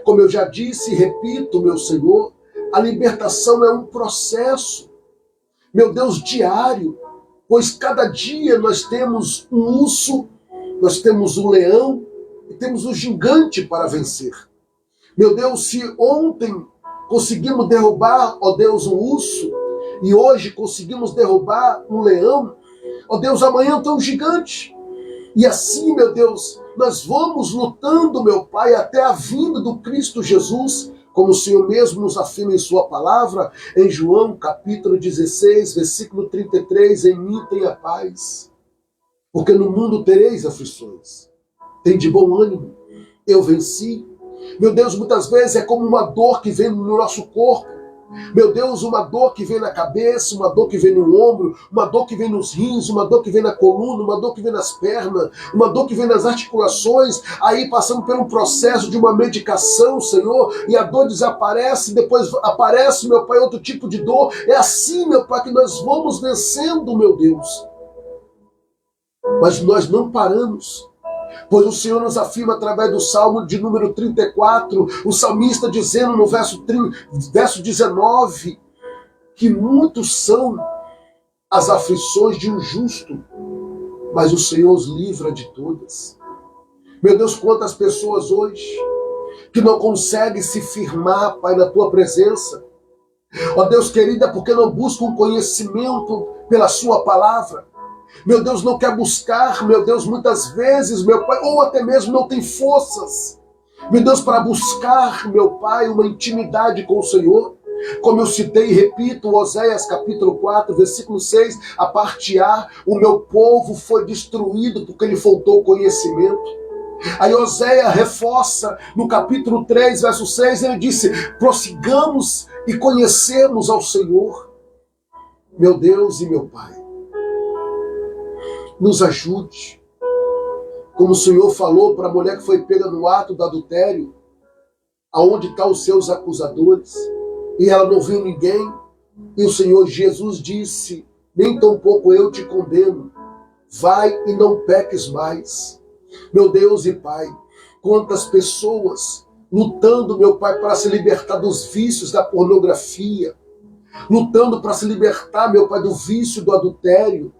Como eu já disse e repito, meu Senhor, a libertação é um processo, meu Deus, diário, pois cada dia nós temos um urso, nós temos um leão e temos um gigante para vencer. Meu Deus, se ontem conseguimos derrubar, ó Deus, um urso, e hoje conseguimos derrubar um leão, ó Deus, amanhã tem um gigante. E assim, meu Deus, nós vamos lutando, meu Pai, até a vinda do Cristo Jesus, como o Senhor mesmo nos afirma em sua palavra, em João capítulo 16, versículo 33, em mim tenha paz, porque no mundo tereis aflições. Tem de bom ânimo, eu venci. Meu Deus, muitas vezes é como uma dor que vem no nosso corpo. Meu Deus, uma dor que vem na cabeça, uma dor que vem no ombro, uma dor que vem nos rins, uma dor que vem na coluna, uma dor que vem nas pernas, uma dor que vem nas articulações, aí passando por um processo de uma medicação, Senhor, e a dor desaparece, depois aparece, meu Pai, outro tipo de dor. É assim, meu Pai, que nós vamos vencendo, meu Deus. Mas nós não paramos. Pois o Senhor nos afirma através do Salmo de número 34, o salmista dizendo no verso 19, que muitos são as aflições de um justo, mas o Senhor os livra de todas. Meu Deus, quantas pessoas hoje que não conseguem se firmar, Pai, na Tua presença. Ó Deus querido, é porque não buscam conhecimento pela Sua palavra. Meu Deus, não quer buscar, meu Deus, muitas vezes, meu Pai, ou até mesmo não tem forças, meu Deus, para buscar, meu Pai, uma intimidade com o Senhor. Como eu citei e repito, Oséias capítulo 4, versículo 6, a parte A, o meu povo foi destruído porque lhe faltou conhecimento. Aí Oséias reforça no capítulo 3, verso 6, ele disse, prossigamos e conhecemos ao Senhor. Meu Deus e meu Pai, nos ajude. Como o Senhor falou para a mulher que foi pega no ato do adultério, aonde estão os seus acusadores, e ela não viu ninguém, e o Senhor Jesus disse, nem tampouco eu te condeno, vai e não peques mais. Meu Deus e Pai, quantas pessoas lutando, meu Pai, para se libertar dos vícios da pornografia, lutando para se libertar, meu Pai, do vício do adultério,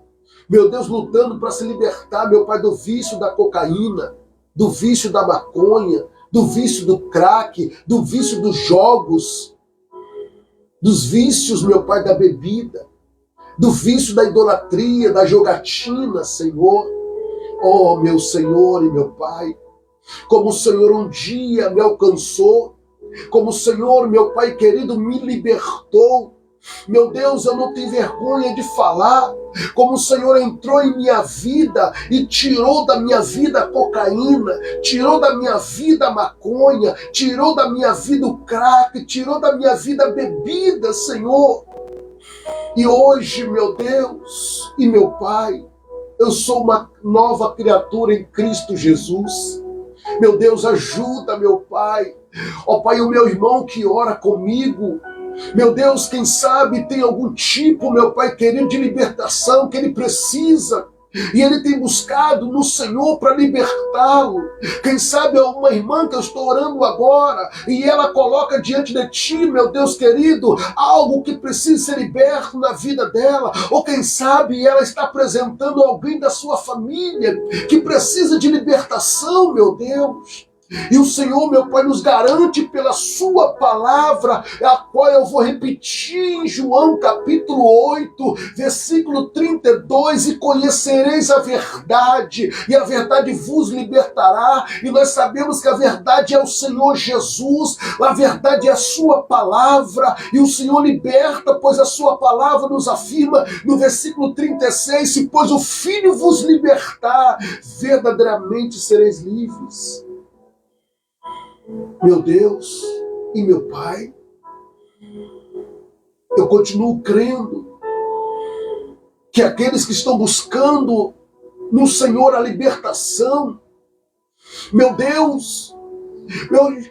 meu Deus, lutando para se libertar, meu Pai, do vício da cocaína, do vício da maconha, do vício do crack, do vício dos jogos, dos vícios, meu Pai, da bebida, do vício da idolatria, da jogatina, Senhor. Oh, meu Senhor e meu Pai, como o Senhor um dia me alcançou, como o Senhor, meu Pai querido, me libertou. Meu Deus, eu não tenho vergonha de falar como o Senhor entrou em minha vida e tirou da minha vida a cocaína, tirou da minha vida a maconha, tirou da minha vida o crack, tirou da minha vida a bebida, Senhor. E hoje, meu Deus e meu Pai, eu sou uma nova criatura em Cristo Jesus. Meu Deus, ajuda, meu Pai. Ó Pai, o meu irmão que ora comigo, meu Deus, quem sabe tem algum tipo, meu Pai querido, de libertação que ele precisa. E ele tem buscado no Senhor para libertá-lo. Quem sabe é uma irmã que eu estou orando agora e ela coloca diante de ti, meu Deus querido, algo que precisa ser liberto na vida dela. Ou quem sabe ela está apresentando alguém da sua família que precisa de libertação, meu Deus. E o Senhor, meu Pai, nos garante pela sua palavra, a qual eu vou repetir em João capítulo 8, versículo 32, e conhecereis a verdade, e a verdade vos libertará. E nós sabemos que a verdade é o Senhor Jesus, a verdade é a sua palavra, e o Senhor liberta, pois a sua palavra nos afirma no versículo 36, se pois o Filho vos libertar, verdadeiramente sereis livres. Meu Deus e meu Pai, eu continuo crendo que aqueles que estão buscando no Senhor a libertação, meu Deus,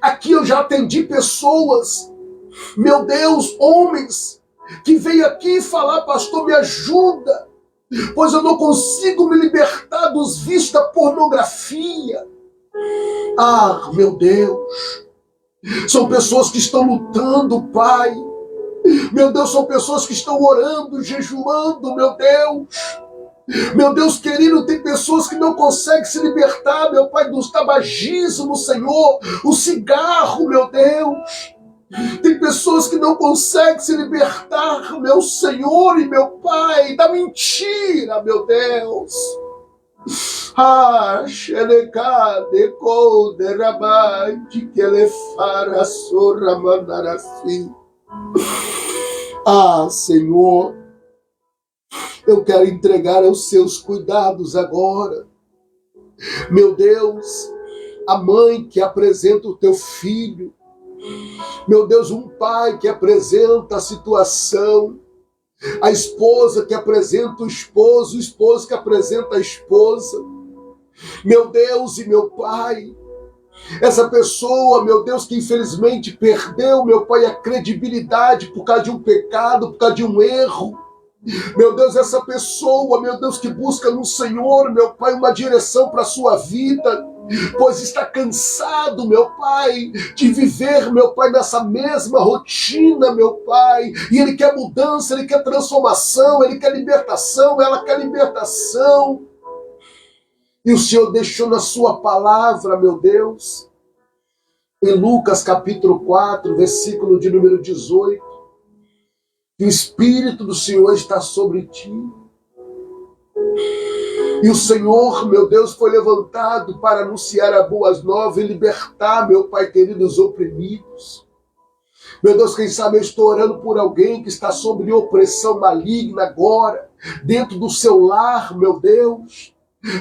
aqui eu já atendi pessoas, meu Deus, homens, que veio aqui falar, pastor, me ajuda, pois eu não consigo me libertar dos vícios da pornografia. Ah, meu Deus, são pessoas que estão lutando, Pai. Meu Deus, são pessoas que estão orando, jejuando, meu Deus. Meu Deus querido, tem pessoas que não conseguem se libertar, meu Pai, do tabagismo, Senhor, o cigarro, meu Deus. Tem pessoas que não conseguem se libertar, meu Senhor e meu Pai, da mentira, meu Deus. Ah, Xereca, Deco, Derabante, que ele fara, sorra, mandarasi. Ah, Senhor, eu quero entregar aos seus cuidados agora. Meu Deus, a mãe que apresenta o teu filho. Meu Deus, um pai que apresenta a situação. A esposa que apresenta o esposo que apresenta a esposa. Meu Deus e meu Pai, essa pessoa, meu Deus, que infelizmente perdeu, meu Pai, a credibilidade por causa de um pecado, por causa de um erro. Meu Deus, essa pessoa, meu Deus, que busca no Senhor, meu Pai, uma direção para a sua vida, pois está cansado, meu Pai, de viver, meu Pai, nessa mesma rotina, meu Pai, e ele quer mudança, ele quer transformação, ele quer libertação, ela quer libertação. E o Senhor deixou na sua palavra, meu Deus, em Lucas capítulo 4, versículo de número 18, que o Espírito do Senhor está sobre ti. E o Senhor, meu Deus, foi levantado para anunciar a boas novas e libertar, meu Pai querido, os oprimidos. Meu Deus, quem sabe eu estou orando por alguém que está sob opressão maligna agora, dentro do seu lar, meu Deus.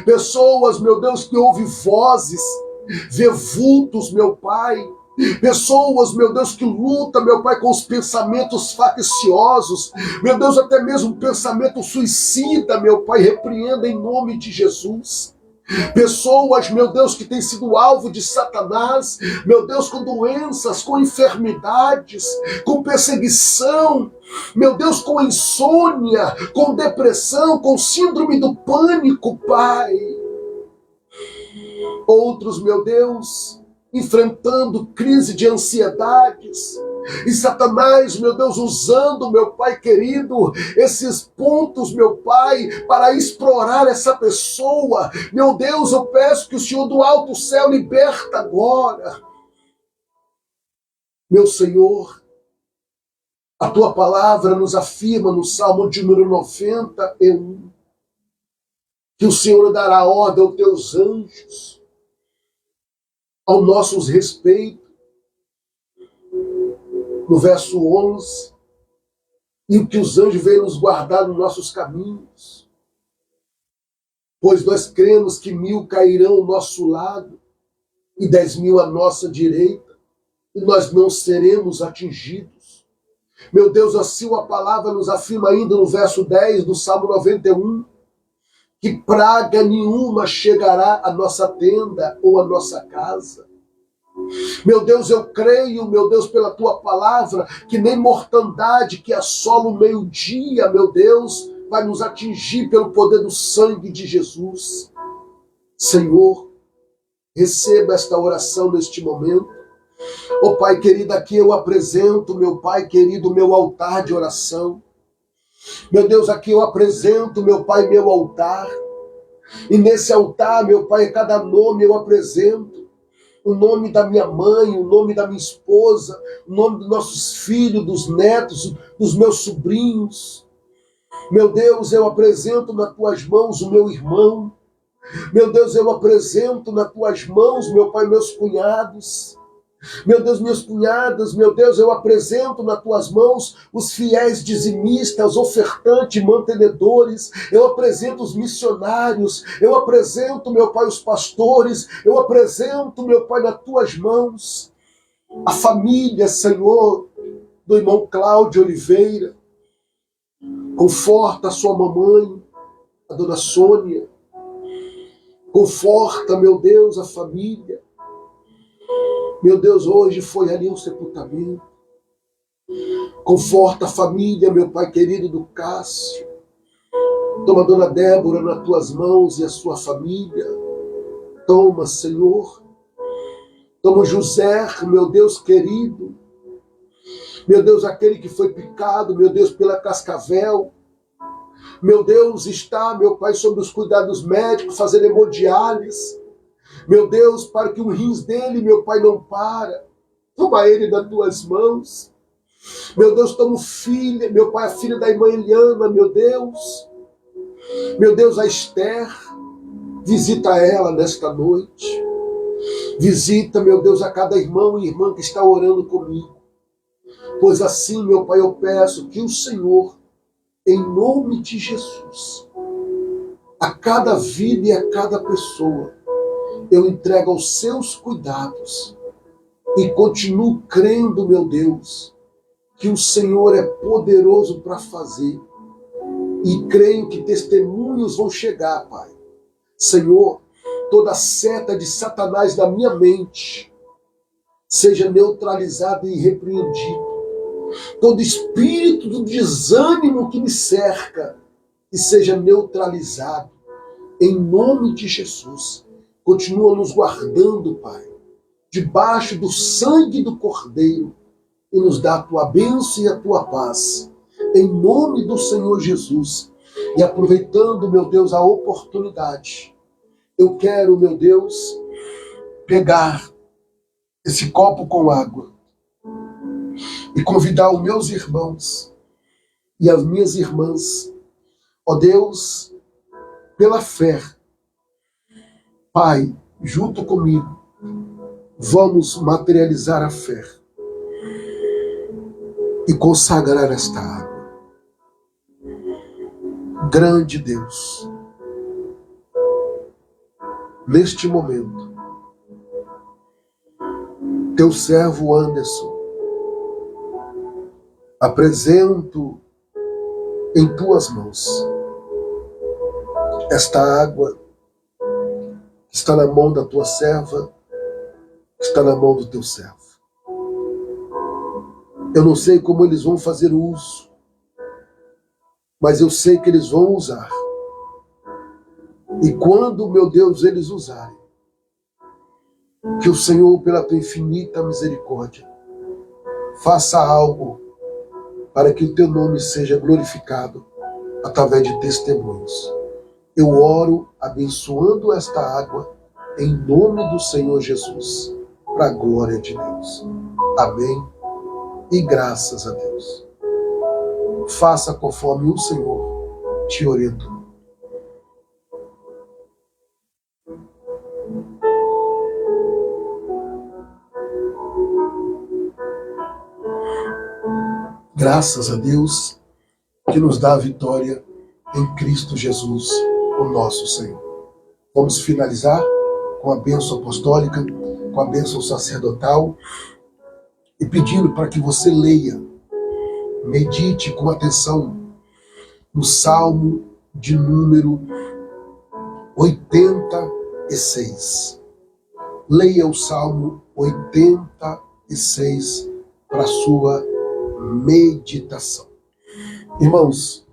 Pessoas, meu Deus, que ouvem vozes, vê vultos, meu Pai. Pessoas, meu Deus, que lutam, meu Pai, com os pensamentos facciosos. Meu Deus, até mesmo pensamento suicida, meu Pai, repreenda em nome de Jesus. Pessoas, meu Deus, que têm sido alvo de Satanás, meu Deus, com doenças, com enfermidades, com perseguição, meu Deus, com insônia, com depressão, com síndrome do pânico, Pai. Outros, meu Deus, enfrentando crise de ansiedades, e Satanás, meu Deus, usando, meu Pai querido, esses pontos, meu Pai, para explorar essa pessoa. Meu Deus, eu peço que o Senhor do alto céu liberta agora. Meu Senhor, a Tua palavra nos afirma no Salmo de número 91, que o Senhor dará ordem aos Teus anjos, ao nossos respeitos. No verso 11, e o que os anjos vêm nos guardar nos nossos caminhos. Pois nós cremos que 1000 cairão ao nosso lado e 10.000 à nossa direita, e nós não seremos atingidos. Meu Deus, assim a palavra nos afirma ainda no verso 10 do Salmo 91, que praga nenhuma chegará à nossa tenda ou à nossa casa. Meu Deus, eu creio, meu Deus, pela Tua palavra, que nem mortandade que assola o meio-dia, meu Deus, vai nos atingir pelo poder do sangue de Jesus. Senhor, receba esta oração neste momento. Ó Pai querido, aqui eu apresento, meu Pai querido, meu altar de oração. Meu Deus, aqui eu apresento, meu Pai, meu altar. E nesse altar, meu Pai, cada nome eu apresento. o nome da minha mãe, o nome da minha esposa, o nome dos nossos filhos, dos netos, dos meus sobrinhos. Meu Deus, eu apresento nas tuas mãos o meu irmão. Meu Deus, eu apresento nas tuas mãos, meu pai, meus cunhados. Meu Deus, minhas cunhadas, meu Deus, eu apresento nas tuas mãos os fiéis dizimistas, ofertantes, mantenedores, eu apresento os missionários, eu apresento, meu Pai, os pastores, eu apresento, meu Pai, nas tuas mãos a família, Senhor, do irmão Cláudio Oliveira. Conforta a sua mamãe, a dona Sônia. Conforta, meu Deus, a família. Meu Deus, hoje foi ali um sepultamento. Conforta a família, meu Pai querido do Cássio. Toma a dona Débora nas tuas mãos e a sua família. Toma, Senhor. Toma o José, meu Deus querido. Meu Deus, aquele que foi picado, meu Deus, pela cascavel. Meu Deus, está, meu Pai, sob os cuidados médicos, fazendo hemodiálise. Meu Deus, para que o rins dele, meu Pai, não para. Toma ele nas tuas mãos. Meu Deus, toma o filho, meu Pai, a filha da irmã Eliana, meu Deus. Meu Deus, a Esther. Visita ela nesta noite. Visita, meu Deus, a cada irmão e irmã que está orando comigo. Pois assim, meu Pai, eu peço que o Senhor, em nome de Jesus, a cada vida e a cada pessoa, eu entrego aos seus cuidados e continuo crendo, meu Deus, que o Senhor é poderoso para fazer e creio que testemunhos vão chegar, Pai. Senhor, toda seta de Satanás da minha mente seja neutralizada e repreendido. Todo espírito do desânimo que me cerca e seja neutralizado em nome de Jesus. Continua nos guardando, Pai, debaixo do sangue do Cordeiro e nos dá a tua bênção e a tua paz. Em nome do Senhor Jesus. E aproveitando, meu Deus, a oportunidade, eu quero, meu Deus, pegar esse copo com água e convidar os meus irmãos e as minhas irmãs, ó Deus, pela fé, Pai, junto comigo, vamos materializar a fé e consagrar esta água. Grande Deus, neste momento, teu servo Anderson, apresento em tuas mãos esta água que está na mão da tua serva, que está na mão do teu servo. Eu não sei como eles vão fazer uso, mas eu sei que eles vão usar. E quando, meu Deus, eles usarem, que o Senhor, pela tua infinita misericórdia, faça algo para que o teu nome seja glorificado através de testemunhos. Eu oro abençoando esta água em nome do Senhor Jesus, para a glória de Deus. Amém e graças a Deus. Faça conforme o Senhor te orientou. Graças a Deus que nos dá a vitória em Cristo Jesus, o nosso Senhor. Vamos finalizar com a bênção apostólica, com a bênção sacerdotal e pedindo para que você leia, medite com atenção no Salmo de número 86. Leia o Salmo 86 para a sua meditação. Irmãos,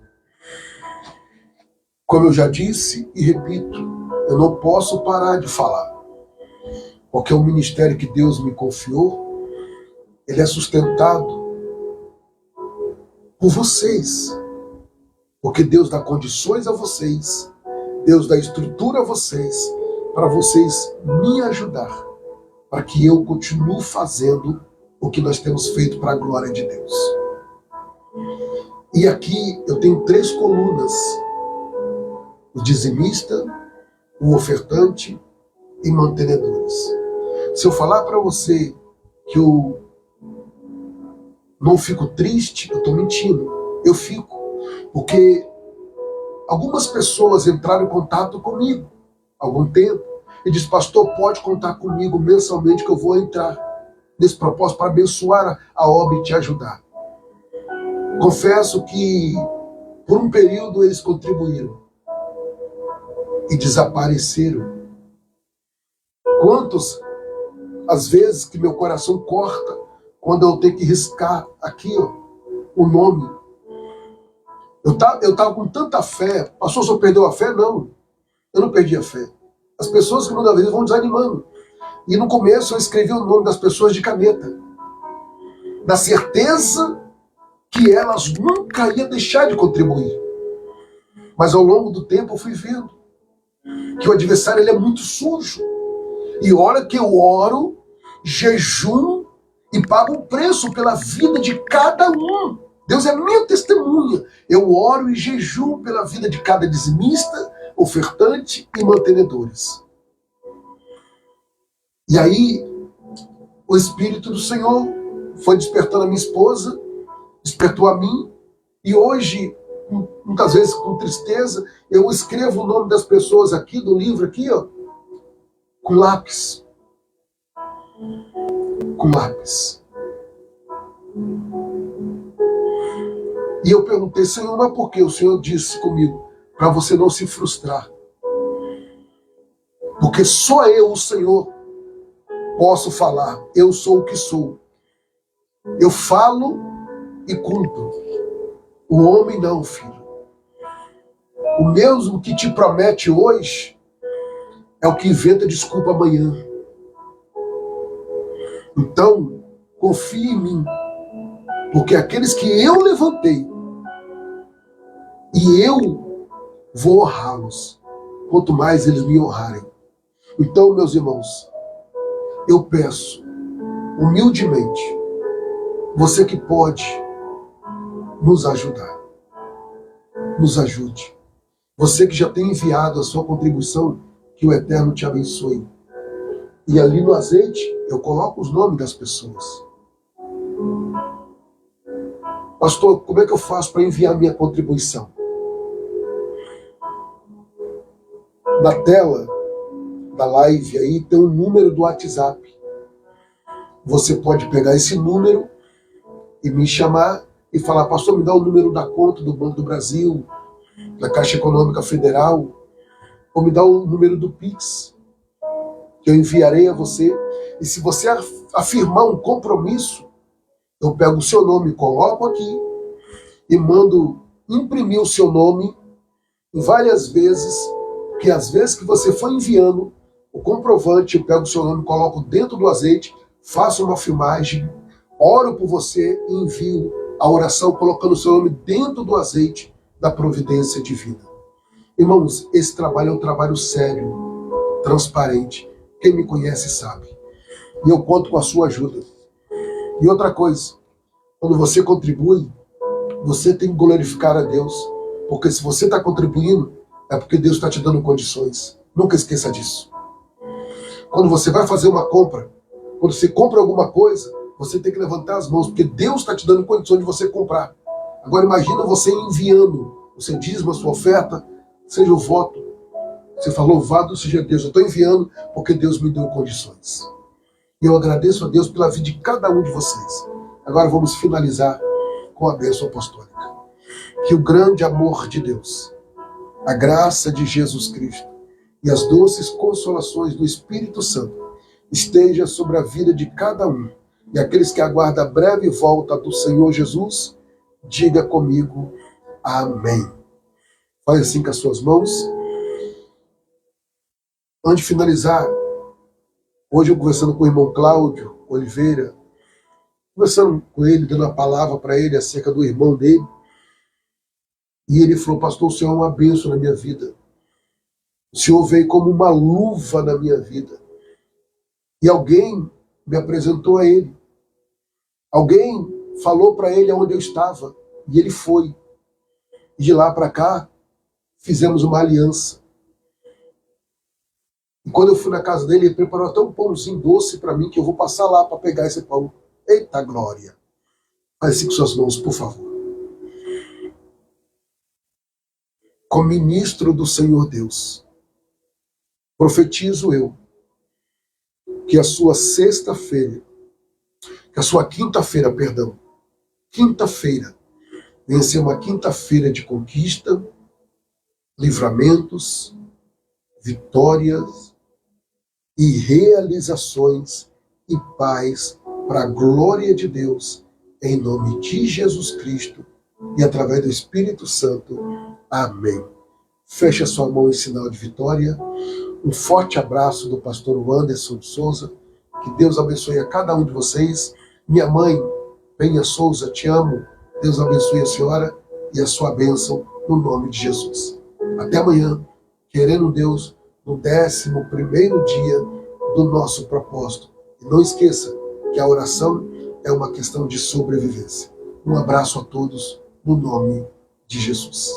como eu já disse e repito, eu não posso parar de falar, porque o ministério que Deus me confiou, ele é sustentado por vocês, porque Deus dá condições a vocês, Deus dá estrutura a vocês, para vocês me ajudar para que eu continue fazendo o que nós temos feito para a glória de Deus. E aqui eu tenho 3 colunas: o dizimista, o ofertante e mantenedores. Se eu falar para você que eu não fico triste, eu estou mentindo. Eu fico, porque algumas pessoas entraram em contato comigo há algum tempo e disse: pastor, pode contar comigo mensalmente que eu vou entrar nesse propósito para abençoar a obra e te ajudar. Confesso que por um período eles contribuíram e desapareceram. Quantos, às vezes, que meu coração corta quando eu tenho que riscar aqui, ó, o nome. Eu tava com tanta fé. Pastor, só perdeu a fé? Não, eu não perdi a fé. As pessoas que muitas vezes vão desanimando. E no começo eu escrevi o nome das pessoas de caneta, na certeza que elas nunca iam deixar de contribuir. Mas ao longo do tempo eu fui vendo que o adversário ele é muito sujo. E hora que eu oro, jejum e pago um preço pela vida de cada um. Deus é minha testemunha. Eu oro e jejum pela vida de cada dizimista, ofertante e mantenedores. E aí, o Espírito do Senhor foi despertando a minha esposa, despertou a mim, e hoje, muitas vezes com tristeza, eu escrevo o nome das pessoas aqui, do livro aqui, ó, com lápis. Com lápis. E eu perguntei: Senhor, mas por quê? O Senhor disse comigo: para você não se frustrar. Porque só eu, o Senhor, posso falar. Eu sou o que sou. Eu falo e cumpro. O homem não, filho. O mesmo que te promete hoje é o que inventa desculpa amanhã. Então, confie em mim. Porque aqueles que eu levantei, e eu vou honrá-los, quanto mais eles me honrarem. Então, meus irmãos, eu peço, humildemente, você que pode nos ajudar, nos ajude. Você que já tem enviado a sua contribuição, que o Eterno te abençoe. E ali no azeite, eu coloco os nomes das pessoas. Pastor, como é que eu faço para enviar minha contribuição? Na tela da live aí tem um número do WhatsApp. Você pode pegar esse número e me chamar e falar: pastor, me dá o número da conta do Banco do Brasil, da Caixa Econômica Federal, ou me dá o número do Pix, que eu enviarei a você. E se você afirmar um compromisso, eu pego o seu nome, coloco aqui e mando imprimir o seu nome várias vezes, que às vezes que você for enviando o comprovante, eu pego o seu nome, coloco dentro do azeite, faço uma filmagem, oro por você e envio a oração colocando o seu nome dentro do azeite da providência divina. Irmãos, esse trabalho é um trabalho sério, transparente. Quem me conhece sabe. E eu conto com a sua ajuda. E outra coisa, quando você contribui, você tem que glorificar a Deus. Porque se você está contribuindo, é porque Deus está te dando condições. Nunca esqueça disso. Quando você vai fazer uma compra, quando você compra alguma coisa, você tem que levantar as mãos, porque Deus está te dando condições de você comprar. Agora imagina você enviando o seu dízimo, a sua oferta, seja o voto. Você fala: louvado seja Deus, eu estou enviando porque Deus me deu condições. E eu agradeço a Deus pela vida de cada um de vocês. Agora vamos finalizar com a bênção apostólica. Que o grande amor de Deus, a graça de Jesus Cristo e as doces consolações do Espírito Santo esteja sobre a vida de cada um. E aqueles que aguardam a breve volta do Senhor Jesus, diga comigo: amém. Faz assim com as suas mãos. Antes de finalizar, hoje eu conversando com o irmão Cláudio Oliveira, conversando com ele, dando a palavra para ele acerca do irmão dele, e ele falou: pastor, o Senhor é uma bênção na minha vida. O Senhor veio como uma luva na minha vida. E alguém me apresentou a ele. Alguém falou para ele aonde eu estava. E ele foi. E de lá para cá, fizemos uma aliança. E quando eu fui na casa dele, ele preparou até um pãozinho doce para mim, que eu vou passar lá para pegar esse pão. Eita glória! Faz assim com suas mãos, por favor. Como ministro do Senhor Deus, profetizo eu que a sua sexta-feira, que a sua quinta-feira, perdão, quinta-feira, venha ser uma quinta-feira de conquista, livramentos, vitórias e realizações e paz para a glória de Deus, em nome de Jesus Cristo e através do Espírito Santo. Amém. Feche a sua mão em sinal de vitória. Um forte abraço do pastor Anderson de Souza. Que Deus abençoe a cada um de vocês. Minha mãe, Penha Souza, te amo. Deus abençoe a senhora e a sua bênção no nome de Jesus. Até amanhã, querendo Deus, no 11º dia do nosso propósito. E não esqueça que a oração é uma questão de sobrevivência. Um abraço a todos no nome de Jesus.